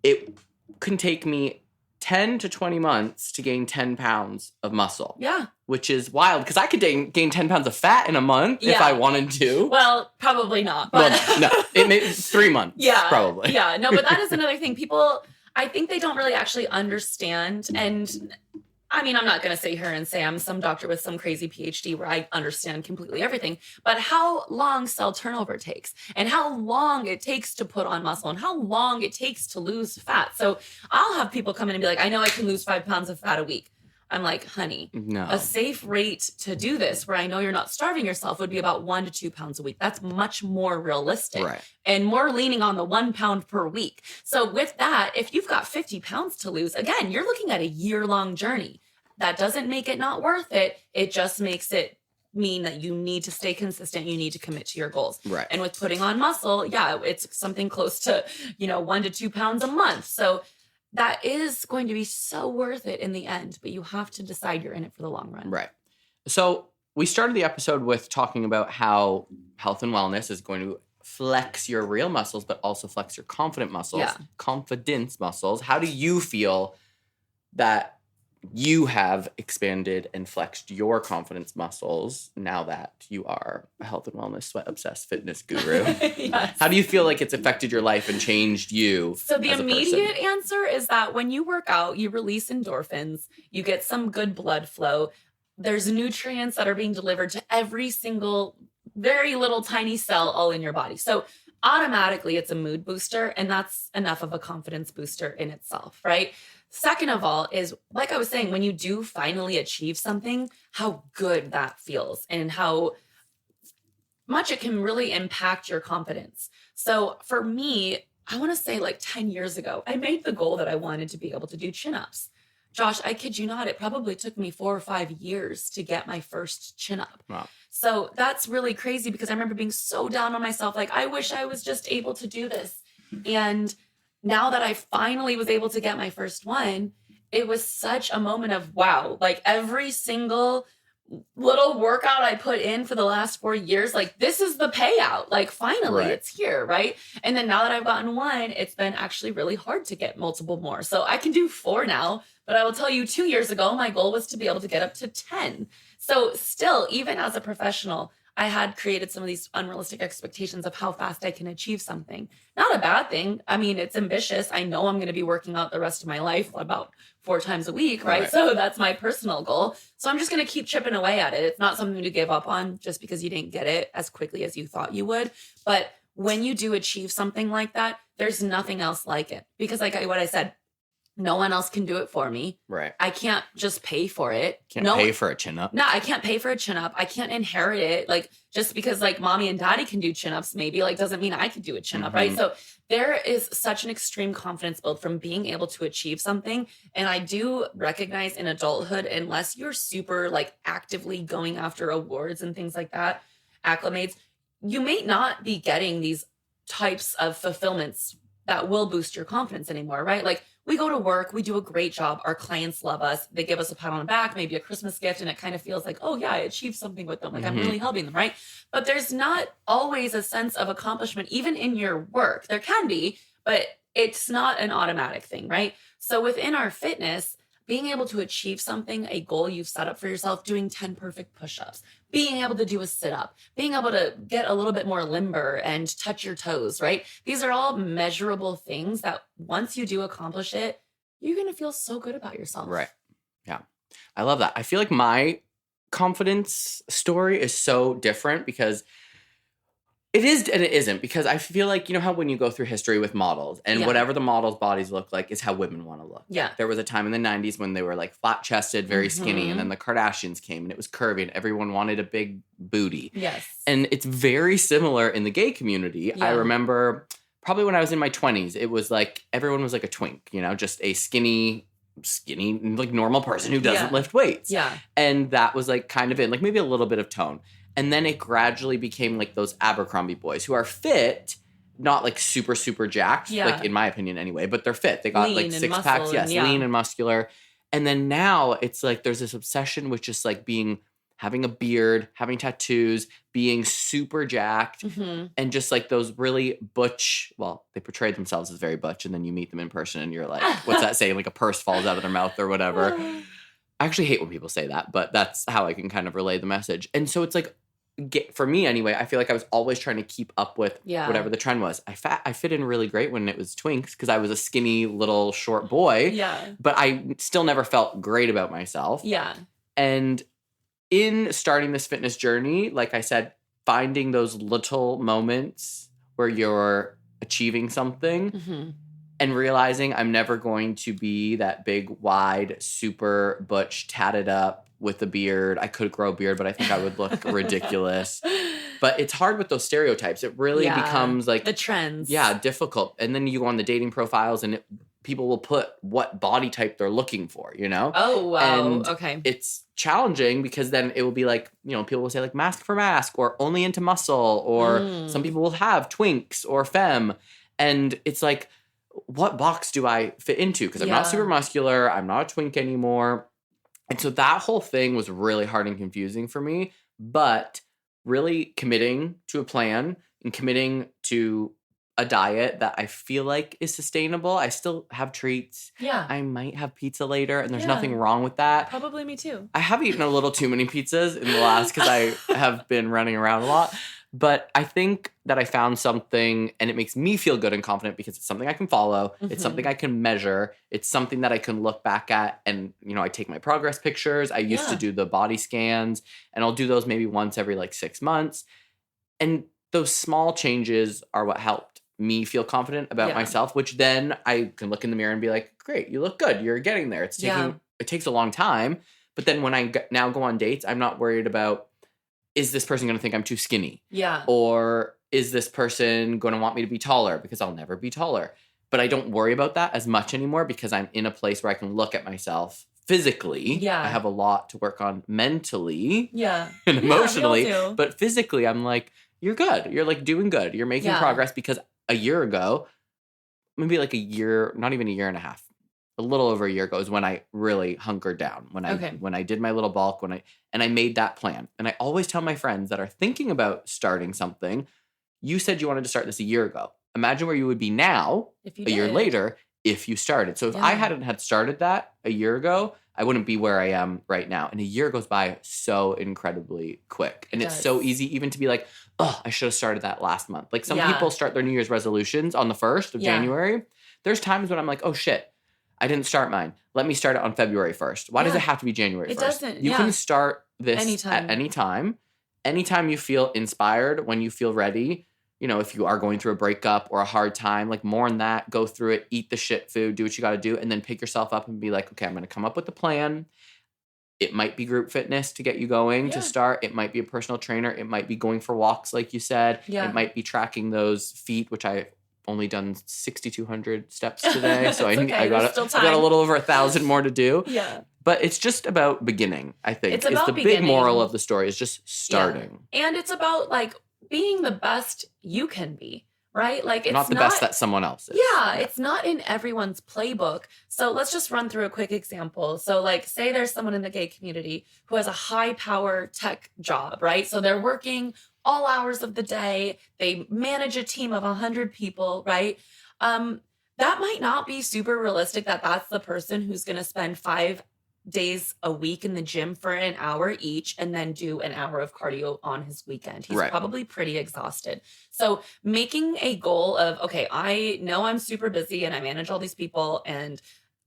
it can take me 10 to 20 months to gain 10 pounds of muscle. Yeah. Which is wild, because I could gain 10 pounds of fat in a month if I wanted to. Well, probably not. But well, no, it may 3 months. Yeah, probably. Yeah, no, but that is another thing. People, I think they don't really actually understand. And I mean, I'm not going to sit here and say I'm some doctor with some crazy PhD where I understand completely everything, but how long cell turnover takes and how long it takes to put on muscle and how long it takes to lose fat. So I'll have people come in and be like, I know I can lose 5 pounds of fat a week. I'm like, honey, no. A safe rate to do this where I know you're not starving yourself would be about 1 to 2 pounds a week. That's much more realistic and more leaning on the 1 pound per week. So with that, if you've got 50 pounds to lose, again, you're looking at a year-long journey. That doesn't make it not worth it. It just makes it mean that you need to stay consistent. You need to commit to your goals. Right. And with putting on muscle, it's something close to, 1 to 2 pounds a month. So that is going to be so worth it in the end, but you have to decide you're in it for the long run. Right. So we started the episode with talking about how health and wellness is going to flex your real muscles, but also flex your confidence muscles. How do you feel that you have expanded and flexed your confidence muscles now that you are a health and wellness, sweat-obsessed fitness guru? Yes. How do you feel like it's affected your life and changed you? So the immediate answer is that when you work out, you release endorphins, you get some good blood flow. There's nutrients that are being delivered to every single very little tiny cell all in your body. So automatically it's a mood booster, and that's enough of a confidence booster in itself, right? Second of all is, like I was saying, when you do finally achieve something, how good that feels and how much it can really impact your confidence. So for me, I want to say like 10 years ago, I made the goal that I wanted to be able to do chin-ups. Josh, I kid you not, it probably took me 4 or 5 years to get my first chin-up. Wow. So that's really crazy because I remember being so down on myself. Like, I wish I was just able to do this. And now that I finally was able to get my first one, it was such a moment of wow. Like every single little workout I put in for the last 4 years, like this is the payout. Like finally it's here, right? And then now that I've gotten one, it's been actually really hard to get multiple more. So I can do 4 now, but I will tell you 2 years ago, my goal was to be able to get up to 10. So still, even as a professional, I had created some of these unrealistic expectations of how fast I can achieve something. Not a bad thing. I mean, it's ambitious. I know I'm going to be working out the rest of my life about 4 times a week, right? So that's my personal goal. So I'm just going to keep chipping away at it. It's not something to give up on just because you didn't get it as quickly as you thought you would. But when you do achieve something like that, there's nothing else like it. Because like what I said, no one else can do it for me. Right. I can't just pay for it. Can't pay for a chin-up. No, I can't pay for a chin-up. I can't inherit it. Like, just because, like, mommy and daddy can do chin-ups maybe, like, doesn't mean I could do a chin-up, right? So there is such an extreme confidence build from being able to achieve something. And I do recognize in adulthood, unless you're super, like, actively going after awards and things like that, acclimates, you may not be getting these types of fulfillments that will boost your confidence anymore, right? Like, we go to work, we do a great job. Our clients love us. They give us a pat on the back, maybe a Christmas gift, and it kind of feels like, oh yeah, I achieved something with them. Like I'm really helping them, right? But there's not always a sense of accomplishment, even in your work. There can be, but it's not an automatic thing, right? So within our fitness, being able to achieve something, a goal you've set up for yourself, doing 10 perfect push-ups, being able to do a sit-up, being able to get a little bit more limber and touch your toes, right? These are all measurable things that once you do accomplish it, you're going to feel so good about yourself. Right. Yeah. I love that. I feel like my confidence story is so different because it is and it isn't, because I feel like, you know how when you go through history with models and whatever the models' bodies look like is how women want to look. Yeah. There was a time in the 90s when they were like flat-chested, very skinny, and then the Kardashians came and it was curvy and everyone wanted a big booty. Yes. And it's very similar in the gay community. Yeah. I remember probably when I was in my 20s, it was like everyone was like a twink, you know, just a skinny, like normal person who doesn't lift weights. Yeah. And that was like kind of it, like maybe a little bit of tone. And then it gradually became like those Abercrombie boys who are fit, not like super, super jacked, like in my opinion anyway, but they're fit. They got lean like six and packs, muscle, lean and muscular. And then now it's like there's this obsession with just like having a beard, having tattoos, being super jacked, and just like those really butch, well, they portray themselves as very butch, and then you meet them in person and you're like, what's that saying? Like a purse falls out of their mouth or whatever. I actually hate when people say that, but that's how I can kind of relay the message. And so it's like, for me anyway, I feel like I was always trying to keep up with whatever the trend was. I fit in really great when it was twinks because I was a skinny little short boy. Yeah. But I still never felt great about myself. Yeah. And in starting this fitness journey, like I said, finding those little moments where you're achieving something and realizing I'm never going to be that big, wide, super butch, tatted up with a beard. I could grow a beard, but I think I would look ridiculous. But it's hard with those stereotypes. It really becomes like the trends. Yeah, difficult. And then you go on the dating profiles and people will put what body type they're looking for, you know? Oh, wow. And okay. It's challenging because then it will be like, you know, people will say like mask for mask or only into muscle, or some people will have twinks or femme. And it's like, what box do I fit into? Because I'm not super muscular. I'm not a twink anymore. And so that whole thing was really hard and confusing for me, but really committing to a plan and committing to a diet that I feel like is sustainable. I still have treats. Yeah. I might have pizza later, and there's nothing wrong with that. Probably me too. I have eaten a little too many pizzas in the last because I have been running around a lot. But I think that I found something, and it makes me feel good and confident because it's something I can follow. It's something I can measure. It's something that I can look back at, and, you know, I take my progress pictures. I used to do the body scans, and I'll do those maybe once every like 6 months. And those small changes are what helped me feel confident about myself, which then I can look in the mirror and be like, great, you look good. You're getting there. It takes a long time. But then when I now go on dates, I'm not worried about, is this person going to think I'm too skinny? Yeah. Or is this person going to want me to be taller? Because I'll never be taller. But I don't worry about that as much anymore because I'm in a place where I can look at myself physically. Yeah. I have a lot to work on mentally. Yeah. And emotionally. We all do. But physically, I'm like, you're good. You're like doing good. You're making progress, because a year ago, maybe like a year, not even a year and a half, a little over a year ago is when I really hunkered down. When I did my little bulk, and I made that plan. And I always tell my friends that are thinking about starting something, you said you wanted to start this a year ago. Imagine where you would be now, a year later, if you started. So if I hadn't had started that a year ago, I wouldn't be where I am right now. And a year goes by so incredibly quick. And it's so easy even to be like, oh, I should have started that last month. Like some people start their New Year's resolutions on the 1st of January. There's times when I'm like, oh shit, I didn't start mine. Let me start it on February 1st. Why does it have to be January 1st? It doesn't. You can start this at any time. Anytime you feel inspired, when you feel ready. You know, if you are going through a breakup or a hard time, like mourn that, go through it, eat the shit food, do what you got to do, and then pick yourself up and be like, okay, I'm going to come up with a plan. It might be group fitness to get you going to start. It might be a personal trainer. It might be going for walks, like you said. Yeah. It might be tracking those feet, which I've only done 6,200 steps today. So I got a little over 1,000 more to do. Yeah. But it's just about beginning, I think. It's about the big moral of the story is just starting. Yeah. And it's about like being the best you can be. right? Like, it's not the best that someone else is. Yeah, it's not in everyone's playbook. So let's just run through a quick example. So like, say there's someone in the gay community who has a high power tech job, right? So they're working all hours of the day. They manage a team of 100 people, right? That might not be super realistic that that's the person who's going to spend 5 days a week in the gym for an hour each and then do an hour of cardio on his weekend. He's probably pretty exhausted. So making a goal of, okay, I know I'm super busy and I manage all these people and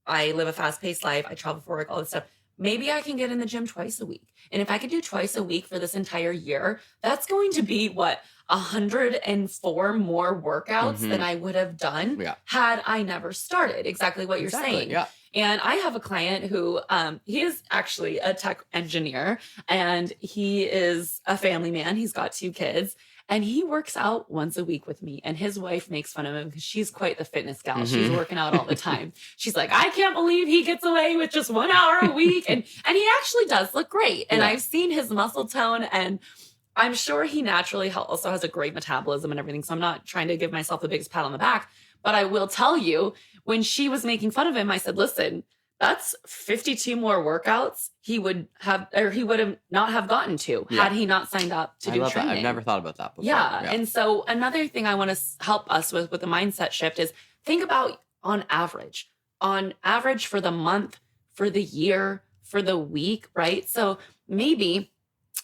I live a fast-paced life. I travel for work, all this stuff. Maybe I can get in the gym twice a week. And if I could do twice a week for this entire year, that's going to be 104 more workouts than I would have done had I never started. Exactly what you're saying. Yeah. And I have a client who, he is actually a tech engineer and he is a family man. He's got 2 kids and he works out once a week with me. And his wife makes fun of him because she's quite the fitness gal. She's working out all the time. She's like, I can't believe he gets away with just 1 hour a week. And he actually does look great. And I've seen his muscle tone and I'm sure he naturally also has a great metabolism and everything. So I'm not trying to give myself the biggest pat on the back, but I will tell you, when she was making fun of him, I said, listen, that's 52 more workouts he would have not have gotten to had he not signed up to do training. I've never thought about that before. Yeah. And so another thing I want to help us with the mindset shift is think about on average for the month, for the year, for the week, right? So maybe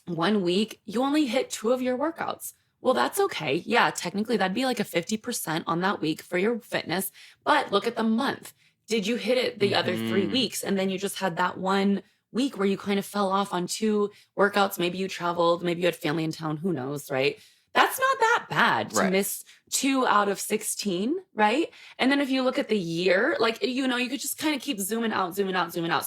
1 week you only hit 2 of your workouts. Well, that's okay. Yeah, technically that'd be like a 50% on that week for your fitness. But look at the month. Did you hit it the other 3 weeks? And then you just had that 1 week where you kind of fell off on 2 workouts. Maybe you traveled, maybe you had family in town, who knows, right? That's not that bad to miss 2 out of 16, right? And then if you look at the year, like, you could just kind of keep zooming out. So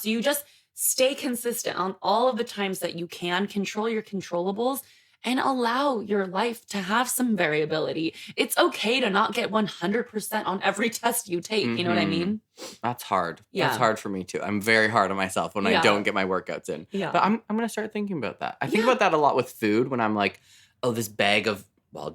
you just stay consistent on all of the times that you can control your controllables and allow your life to have some variability. It's okay to not get 100% on every test you take. You know what I mean? That's hard. Yeah. That's hard for me too. I'm very hard on myself when I don't get my workouts in. Yeah. But I'm going to start thinking about that. I think about that a lot with food when I'm like, oh, this bag of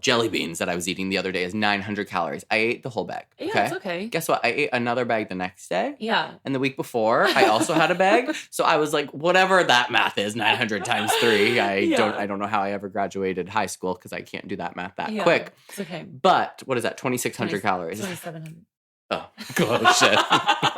jelly beans that I was eating the other day is 900 calories. I ate the whole bag. Yeah, it's okay. Guess what? I ate another bag the next day. Yeah. And the week before, I also had a bag. So I was like, whatever that math is, 900 times 3. I don't know how I ever graduated high school because I can't do that math that quick. It's okay. But what is that? 2,600 calories. 2,700. Oh, close shit.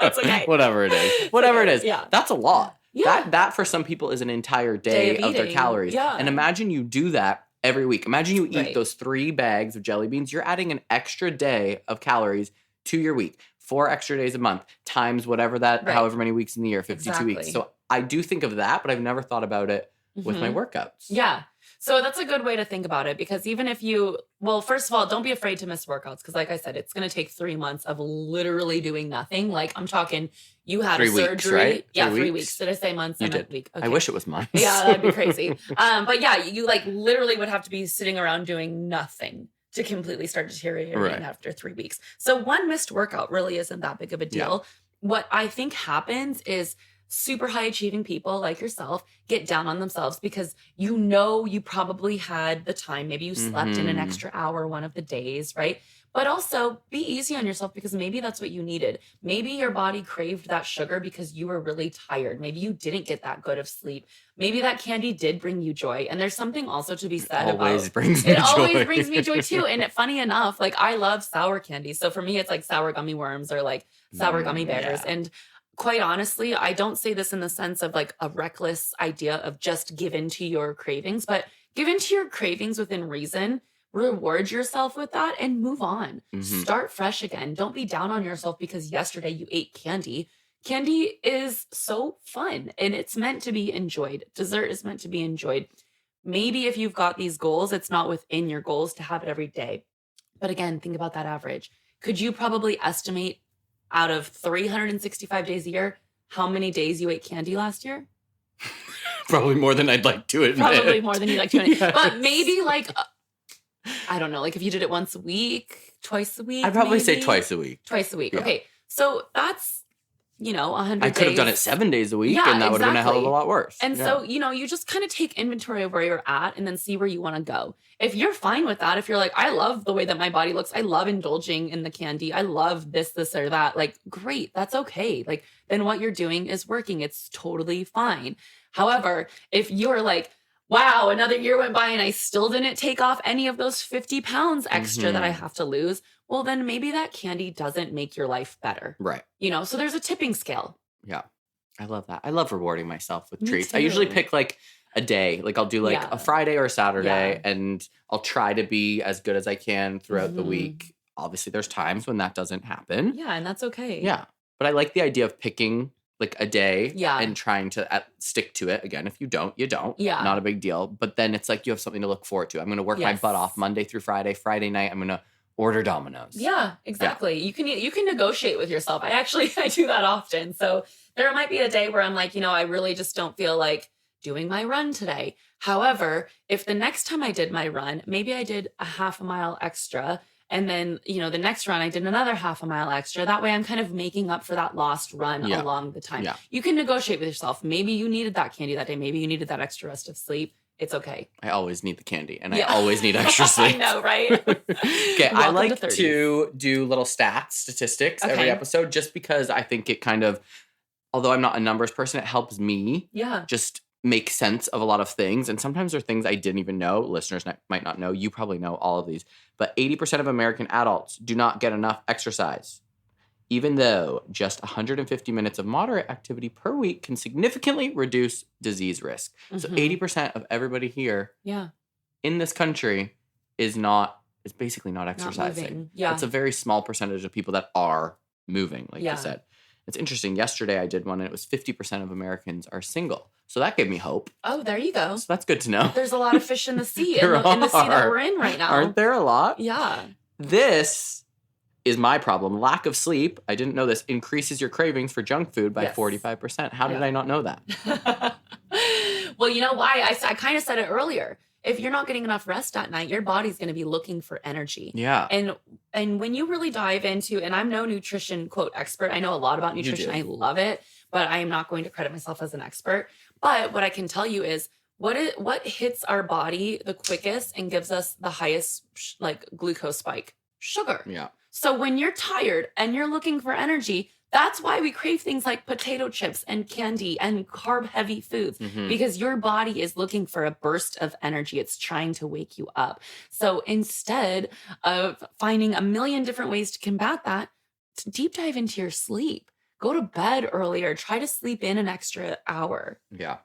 It's okay. Whatever it is. Whatever it is. Yeah. That's a lot. Yeah. That for some people is an entire day of their calories. Yeah. And imagine you do that every week. Imagine you eat those 3 bags of jelly beans. You're adding an extra day of calories to your week. 4 extra days a month times whatever that, however many weeks in the year, 52 weeks. So I do think of that, but I've never thought about it with my workouts. Yeah. So that's a good way to think about it because even if first of all, don't be afraid to miss workouts because like I said, it's going to take 3 months of literally doing nothing. Like I'm talking, you had 3 a weeks, surgery. right? Yeah, 3 weeks. Did I say months? You did. Week. Okay. I wish it was months. Yeah, that'd be crazy. But yeah, you like literally would have to be sitting around doing nothing to completely start deteriorating after 3 weeks. So 1 missed workout really isn't that big of a deal. Yeah. What I think happens is super high achieving people like yourself get down on themselves because you probably had the time. Maybe you slept in an extra hour one of the days, right? But also be easy on yourself because maybe that's what you needed. Maybe your body craved that sugar because you were really tired. Maybe you didn't get that good of sleep. Maybe that candy did bring you joy. And there's something also to be said about it always brings me joy too. And funny enough, like I love sour candy. So for me, it's like sour gummy worms or like sour gummy bears. Yeah. And quite honestly, I don't say this in the sense of like a reckless idea of just give in to your cravings, but give in to your cravings within reason. Reward yourself with that and move on. Start fresh again. Don't be down on yourself because yesterday you ate candy. Candy is so fun and it's meant to be enjoyed. Dessert is meant to be enjoyed. Maybe if you've got these goals, it's not within your goals to have it every day. But again, think about that average. Could you probably estimate out of 365 days a year, how many days you ate candy last year? Probably more than I'd like to admit. Probably more than you'd like to admit. Yes. But maybe like... I don't know, like if you did it once a week, twice a week. I'd probably say twice a week. Twice a week. Yeah. Okay. So that's 100 days. I could have done it 7 days a week, Yeah, and that would have been a hell of a exactly. lot worse. And so, you just kind of take inventory of where you're at and then see where you want to go. If you're fine with that, if you're like, I love the way that my body looks, I love indulging in the candy, I love this or that, like, great, that's okay. Like, then what you're doing is working. It's totally fine. However, if you're like, wow, another year went by and I still didn't take off any of those 50 pounds extra that I have to lose, well, then maybe that candy doesn't make your life better. Right. So there's a tipping scale. Yeah. I love that. I love rewarding myself with Me treats. too. I usually pick like a day. Like I'll do like a Friday or a Saturday, and I'll try to be as good as I can throughout the week. Obviously, there's times when that doesn't happen. Yeah, and that's okay. Yeah. But I like the idea of picking like a day Yeah. and trying to stick to it. Again, if you don't, you don't. Yeah. Not a big deal. But then it's like you have something to look forward to. I'm going to work my butt off Monday through Friday. Friday night, I'm going to order Domino's. Yeah, exactly. Yeah. You can negotiate with yourself. I do that often. So there might be a day where I'm like, I really just don't feel like doing my run today. However, if the next time I did my run, maybe I did a half a mile extra, and then, the next run I did another half a mile extra. That way I'm kind of making up for that lost run along the time. Yeah. You can negotiate with yourself. Maybe you needed that candy that day. Maybe you needed that extra rest of sleep. It's okay. I always need the candy, and I always need extra sleep. I know, right? Okay, I like to do little statistics every episode, just because I think it kind of, although I'm not a numbers person, it helps me just make sense of a lot of things. And sometimes there are things I didn't even know. Listeners might not know. You probably know all of these. But 80% of American adults do not get enough exercise, even though just 150 minutes of moderate activity per week can significantly reduce disease risk. So 80% of everybody here in this country is basically not exercising. It's a very small percentage of people that are moving, like you said. It's interesting. Yesterday I did one, and it was 50% of Americans are single. So that gave me hope. Oh, there you go. So that's good to know. There's a lot of fish in the sea, in the sea that we're in right now. Aren't there a lot? Yeah. This is my problem. Lack of sleep, I didn't know this, increases your cravings for junk food by 45%. How did I not know that? Well, you know why? I kind of said it earlier. If you're not getting enough rest at night, your body's going to be looking for energy. Yeah. And when you really dive into, and I'm no nutrition quote expert, I know a lot about nutrition. I love it, but I am not going to credit myself as an expert. But what I can tell you is what hits our body the quickest and gives us the highest glucose spike? Sugar. Yeah. So when you're tired and you're looking for energy, that's why we crave things like potato chips and candy and carb-heavy foods, because your body is looking for a burst of energy. It's trying to wake you up. So instead of finding a million different ways to combat that, deep dive into your sleep. Go to bed earlier. Try to sleep in an extra hour. Yeah.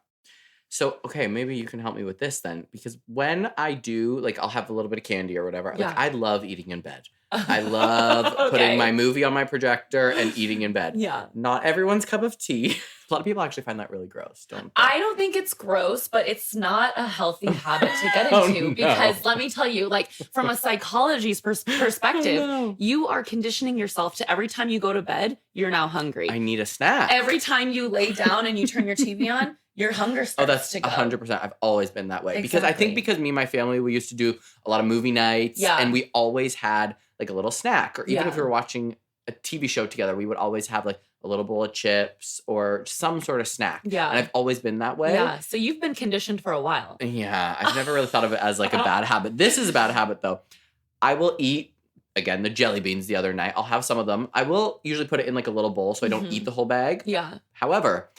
So, okay, maybe you can help me with this then, because when I do, I'll have a little bit of candy or whatever. I love eating in bed. I love putting my movie on my projector and eating in bed. Yeah. Not everyone's cup of tea. A lot of people actually find that really gross, don't they? I don't think it's gross, but it's not a healthy habit to get into because let me tell you, from a psychology's perspective, you are conditioning yourself to every time you go to bed, you're now hungry. I need a snack. Every time you lay down and you turn your TV on, your hunger starts to go. 100%. I've always been that way. Exactly. Because I think because me and my family, we used to do a lot of movie nights and we always had a little snack, or even if we were watching a TV show together, we would always have a little bowl of chips or some sort of snack. Yeah. And I've always been that way. Yeah. So you've been conditioned for a while. Yeah. I've never really thought of it as a bad habit. This is a bad habit though. I will eat, again, the jelly beans the other night. I'll have some of them. I will usually put it in a little bowl so I don't eat the whole bag. Yeah. However,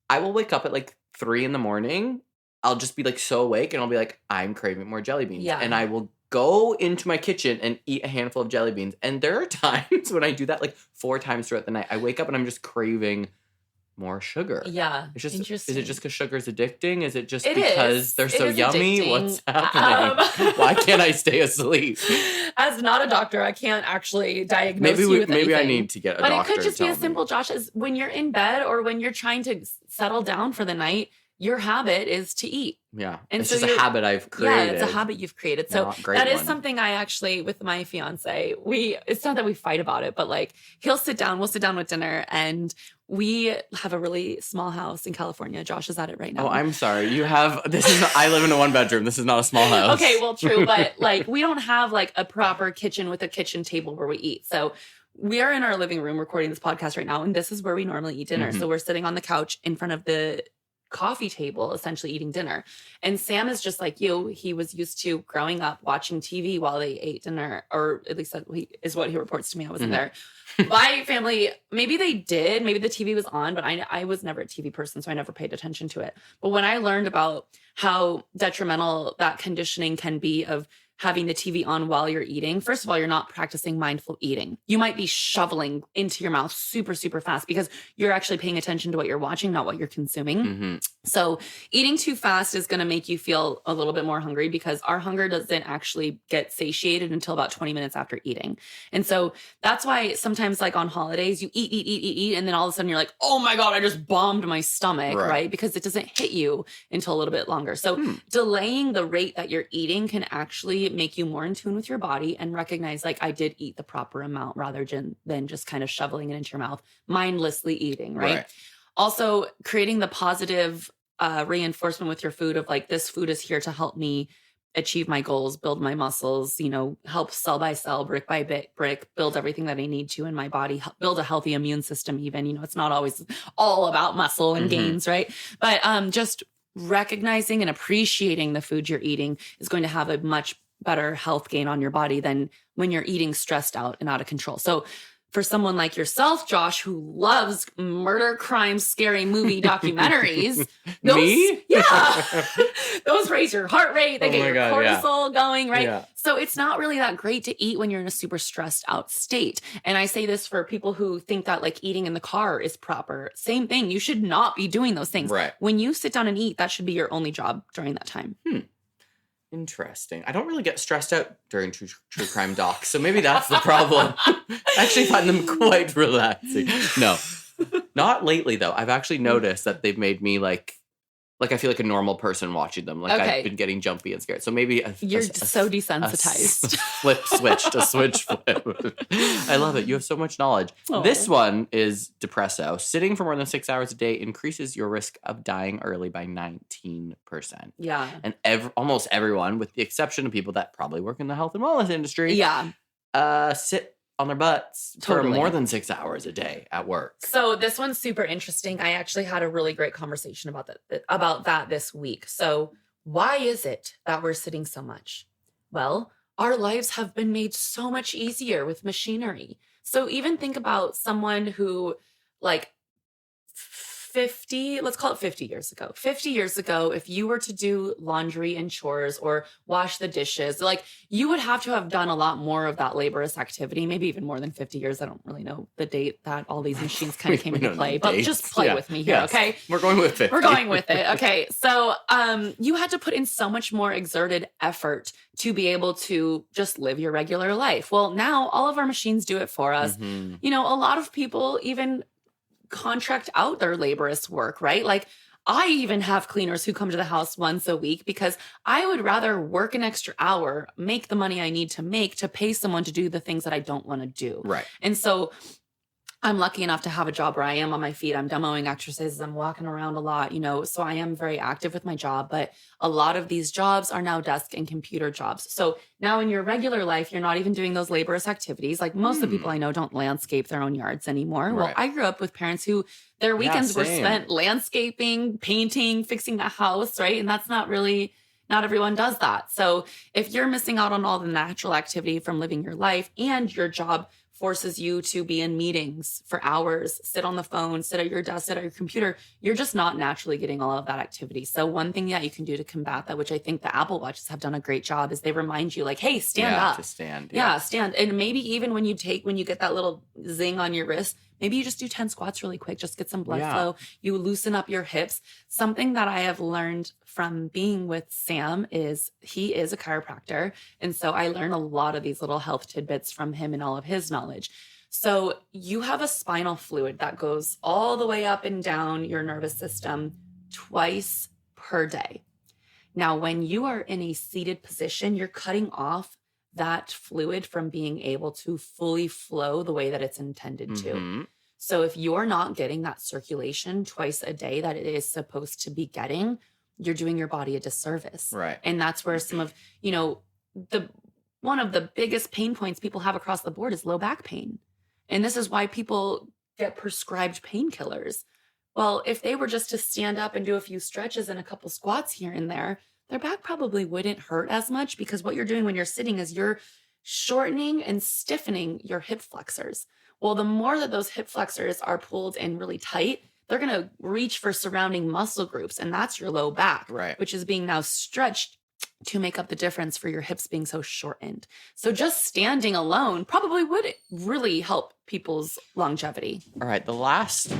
I will wake up at 3 a.m. I'll just be so awake and I'll be I'm craving more jelly beans. Yeah. And I will go into my kitchen and eat a handful of jelly beans. And there are times when I do that 4 times throughout the night. I wake up and I'm just craving more sugar. Yeah. It's just interesting. Is it just because sugar is addicting? Is it just because they're so yummy? Addicting. What's happening? Why can't I stay asleep? As not a doctor, I can't actually diagnose you with anything. Maybe I need to get a doctor. But it could just be as simple, Josh, as when you're in bed or when you're trying to settle down for the night, your habit is to eat. Yeah. And it's so just a habit I've created. Yeah, it's a habit you've created. So that is something I actually, with my fiance, it's not that we fight about it, but we'll sit down with dinner, and we have a really small house in California. Josh is at it right now. Oh, I'm sorry. I live in a 1-bedroom. This is not a small house. Okay, well, true. But we don't have a proper kitchen with a kitchen table where we eat. So we are in our living room recording this podcast right now, and this is where we normally eat dinner. Mhm. So we're sitting on the couch in front of the coffee table, essentially eating dinner. And Sam is just like you. He was used to growing up watching TV while they ate dinner, or at least that is what he reports to me. I wasn't there. My family, maybe they did. Maybe the TV was on, but I was never a TV person, so I never paid attention to it. But when I learned about how detrimental that conditioning can be of having the TV on while you're eating, first of all, you're not practicing mindful eating. You might be shoveling into your mouth super, super fast because you're actually paying attention to what you're watching, not what you're consuming. Mm-hmm. So eating too fast is going to make you feel a little bit more hungry because our hunger doesn't actually get satiated until about 20 minutes after eating. And so that's why sometimes like on holidays, you eat, and then all of a sudden you're like, oh my God, I just bombed my stomach, right? Because it doesn't hit you until a little bit longer. So delaying the rate that you're eating can actually make you more in tune with your body and recognize like I did eat the proper amount rather than just kind of shoveling it into your mouth, mindlessly eating, right? Also creating the positive reinforcement with your food of like, this food is here to help me achieve my goals, build my muscles, help cell by cell, brick by brick, build everything that I need to in my body, build a healthy immune system even. It's not always all about muscle and gains, right? But just recognizing and appreciating the food you're eating is going to have a much better health gain on your body than when you're eating stressed out and out of control. So for someone like yourself, Josh, who loves murder, crime, scary movie documentaries, Me? Yeah, those raise your heart rate. They get your cortisol going, right? Yeah. So it's not really that great to eat when you're in a super stressed out state. And I say this for people who think that like eating in the car is proper. Same thing. You should not be doing those things. Right. When you sit down and eat, that should be your only job during that time. Interesting. I don't really get stressed out during true crime docs, so maybe that's the problem. I actually find them quite relaxing. No, not lately though. I've actually noticed that they've made me like I feel like a normal person watching them. Like I've been getting jumpy and scared. So maybe you're so desensitized. A switch flip. I love it. You have so much knowledge. Oh. This one is depresso. Sitting for more than 6 hours a day increases your risk of dying early by 19%. Yeah. And almost everyone, with the exception of people that probably work in the health and wellness industry, sit on their butts for more than 6 hours a day at work. So this one's super interesting. I actually had a really great conversation about that this week. So why is it that we're sitting so much? Well, our lives have been made so much easier with machinery. So even think about someone who like 50, let's call it 50 years ago. 50 years ago, if you were to do laundry and chores or wash the dishes, like you would have to have done a lot more of that laborious activity, maybe even more than 50 years. I don't really know the date that all these machines kind of came into play, but just play with me here, okay? We're going with 50. We're going with it. Okay. So you had to put in so much more exerted effort to be able to just live your regular life. Well, now all of our machines do it for us. A lot of people even contract out their laborious work, right? Like I even have cleaners who come to the house once a week because I would rather work an extra hour, make the money I need to make to pay someone to do the things that I don't want to do. Right. And so I'm lucky enough to have a job where I am on my feet. I'm demoing exercises. I'm walking around a lot, so I am very active with my job, but a lot of these jobs are now desk and computer jobs. So now in your regular life, you're not even doing those laborious activities. Like most of the people I know don't landscape their own yards anymore. Right. Well, I grew up with parents who their weekends were spent landscaping, painting, fixing the house, right? And that's not everyone does that. So if you're missing out on all the natural activity from living your life and your job forces you to be in meetings for hours, sit on the phone, sit at your desk, sit at your computer, you're just not naturally getting all of that activity. So one thing that you can do to combat that, which I think the Apple Watches have done a great job, is they remind you like, hey, stand up. To stand. Yeah, stand. And maybe even when you get that little zing on your wrist, maybe you just do 10 squats really quick, just get some blood flow. You loosen up your hips. Something that I have learned from being with Sam is he is a chiropractor. And so I learn a lot of these little health tidbits from him and all of his knowledge. So you have a spinal fluid that goes all the way up and down your nervous system twice per day. Now, when you are in a seated position, you're cutting off that fluid from being able to fully flow the way that it's intended to. So if you're not getting that circulation twice a day that it is supposed to be getting, you're doing your body a disservice. Right. And that's where some of, one of the biggest pain points people have across the board is low back pain. And this is why people get prescribed painkillers. Well, if they were just to stand up and do a few stretches and a couple squats here and there, their back probably wouldn't hurt as much, because what you're doing when you're sitting is you're shortening and stiffening your hip flexors. Well, the more that those hip flexors are pulled in really tight, they're going to reach for surrounding muscle groups, and that's your low back, Right. which is being now stretched to make up the difference for your hips being so shortened. So just standing alone probably would really help people's longevity. All right, the last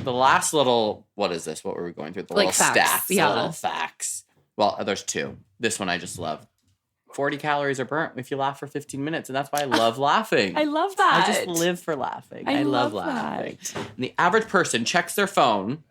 little, what is this? What were we going through? The Like little facts, stats, yeah. little facts. Well, there's two. This one I just love. 40 calories are burnt if you laugh for 15 minutes, and that's why I love laughing. I love that. I just live for laughing. I love laughing. that. And the average person checks their phone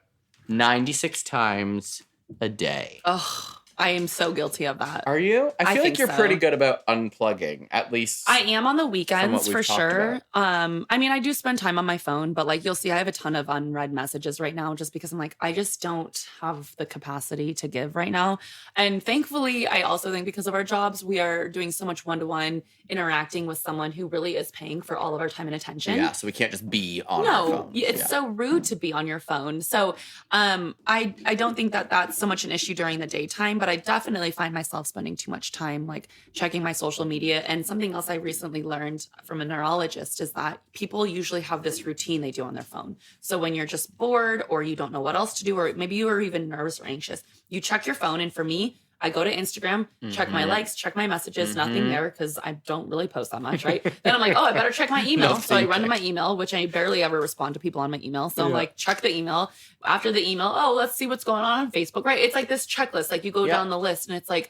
96 times a day. Oh, I am so guilty of that. Are you? I feel like think you're so. pretty good about unplugging, at least. I am on the weekends we've for talked sure. I mean, I do spend time on my phone, but like you'll see, I have a ton of unread messages right now just because I'm like, I just don't have the capacity to give right now. And thankfully, I also think because of our jobs, we are doing so much one-to-one interacting with someone who really is paying for all of our time and attention. Yeah, so we can't just be on our phones. It's so rude to be on your phone. So I don't think that that's so much an issue during the daytime, but I definitely find myself spending too much time like checking my social media. And something else I recently learned from a neurologist is that people usually have this routine they do on their phone. So when you're just bored or you don't know what else to do, or maybe you are even nervous or anxious, you check your phone. And for me, I go to Instagram, check my likes, check my messages, nothing there because I don't really post that much, right? Then I'm like, oh, I better check my email. So I run to my email, which I barely ever respond to people on my email. So I'm like, check the email. After the email, oh, let's see what's going on Facebook, right? It's like this checklist. Like you go down the list and it's like,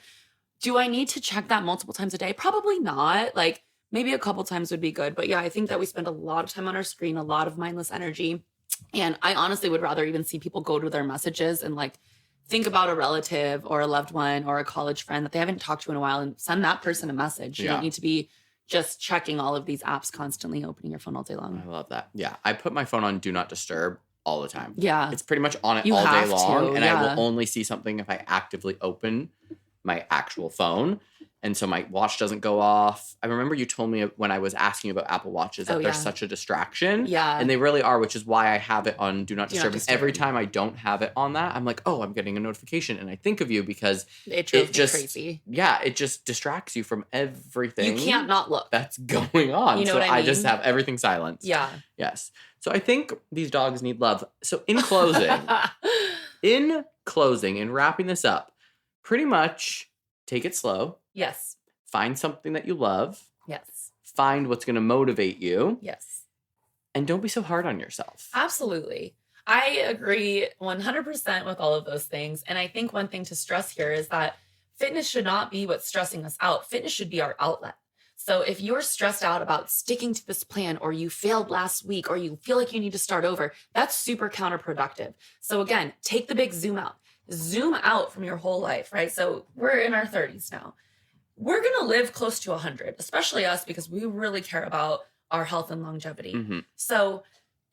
do I need to check that multiple times a day? Probably not. Like maybe a couple times would be good. But yeah, I think that we spend a lot of time on our screen, a lot of mindless energy. And I honestly would rather even see people go to their messages and like, think about a relative or a loved one or a college friend that they haven't talked to in a while and send that person a message. You don't need to be just checking all of these apps constantly, opening your phone all day long. I love that. Yeah, I put my phone on Do Not Disturb all the time. Yeah. It's pretty much on it all day long. And I will only see something if I actively open my actual phone. And so my watch doesn't go off. I remember you told me when I was asking you about Apple Watches that they're such a distraction. Yeah. And they really are, which is why I have it on Do Not Disturb. Disturb. And every time I don't have it on that, I'm like, oh, I'm getting a notification. And I think of you because it drove me crazy. Yeah, it just distracts you from everything. You can't not look. That's going on. You know so what I mean? I just have everything silenced. Yeah. Yes. So I think these dogs need love. So in closing, in wrapping this up, pretty much take it slow. Yes. Find something that you love. Yes. Find what's going to motivate you. Yes. And don't be so hard on yourself. Absolutely. I agree 100% with all of those things. And I think one thing to stress here is that fitness should not be what's stressing us out. Fitness should be our outlet. So if you're stressed out about sticking to this plan, or you failed last week, or you feel like you need to start over, that's super counterproductive. So again, take the big zoom out. Zoom out from your whole life, right? So we're in our 30s now. We're going to live close to 100, especially us, because we really care about our health and longevity. Mm-hmm. So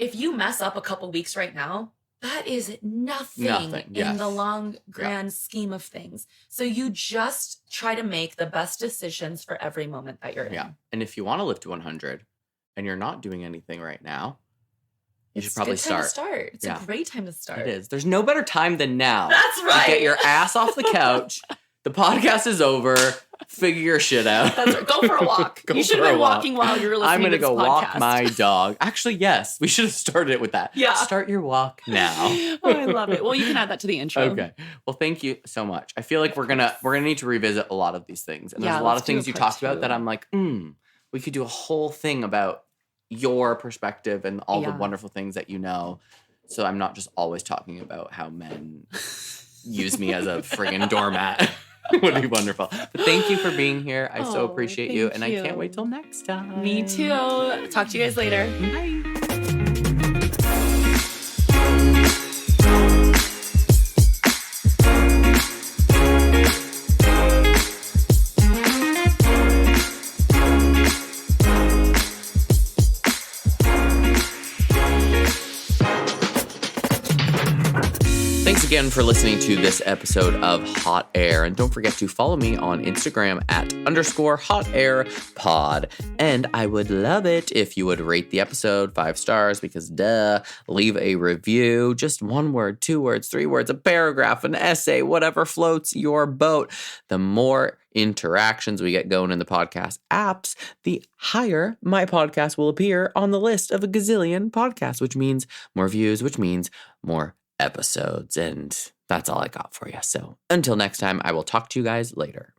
if you mess up a couple weeks right now, that is nothing in the long, grand scheme of things. So you just try to make the best decisions for every moment that you're in. Yeah. And if you want to live to 100 and you're not doing anything right now, you should probably start. It's a great time to start. It is. There's no better time than now. That's right. To get your ass off the couch. The podcast is over. Figure your shit out. That's right. Go for a walk. You should have been walking while you were listening I'm to this go podcast. walk my dog. Actually, yes. We should have started it with that. Yeah. Start your walk now. Oh, I love it. Well, you can add that to the intro. Okay. Well, thank you so much. I feel like we're gonna need to revisit a lot of these things. And there's a lot of things you talked about that I'm like, we could do a whole thing about your perspective and all the wonderful things that you know. So I'm not just always talking about how men use me as a friggin' doormat. Would be wonderful. But thank you for being here. I so appreciate you. And I can't wait till next time. Me too. Talk to you guys later. Bye. Thanks again for listening to this episode of Hot Air. And don't forget to follow me on Instagram at _hotairpod. And I would love it if you would rate the episode 5 stars because leave a review. Just 1 word, 2 words, 3 words, a paragraph, an essay, whatever floats your boat. The more interactions we get going in the podcast apps, the higher my podcast will appear on the list of a gazillion podcasts, which means more views, which means more episodes. And that's all I got for you. So until next time, I will talk to you guys later.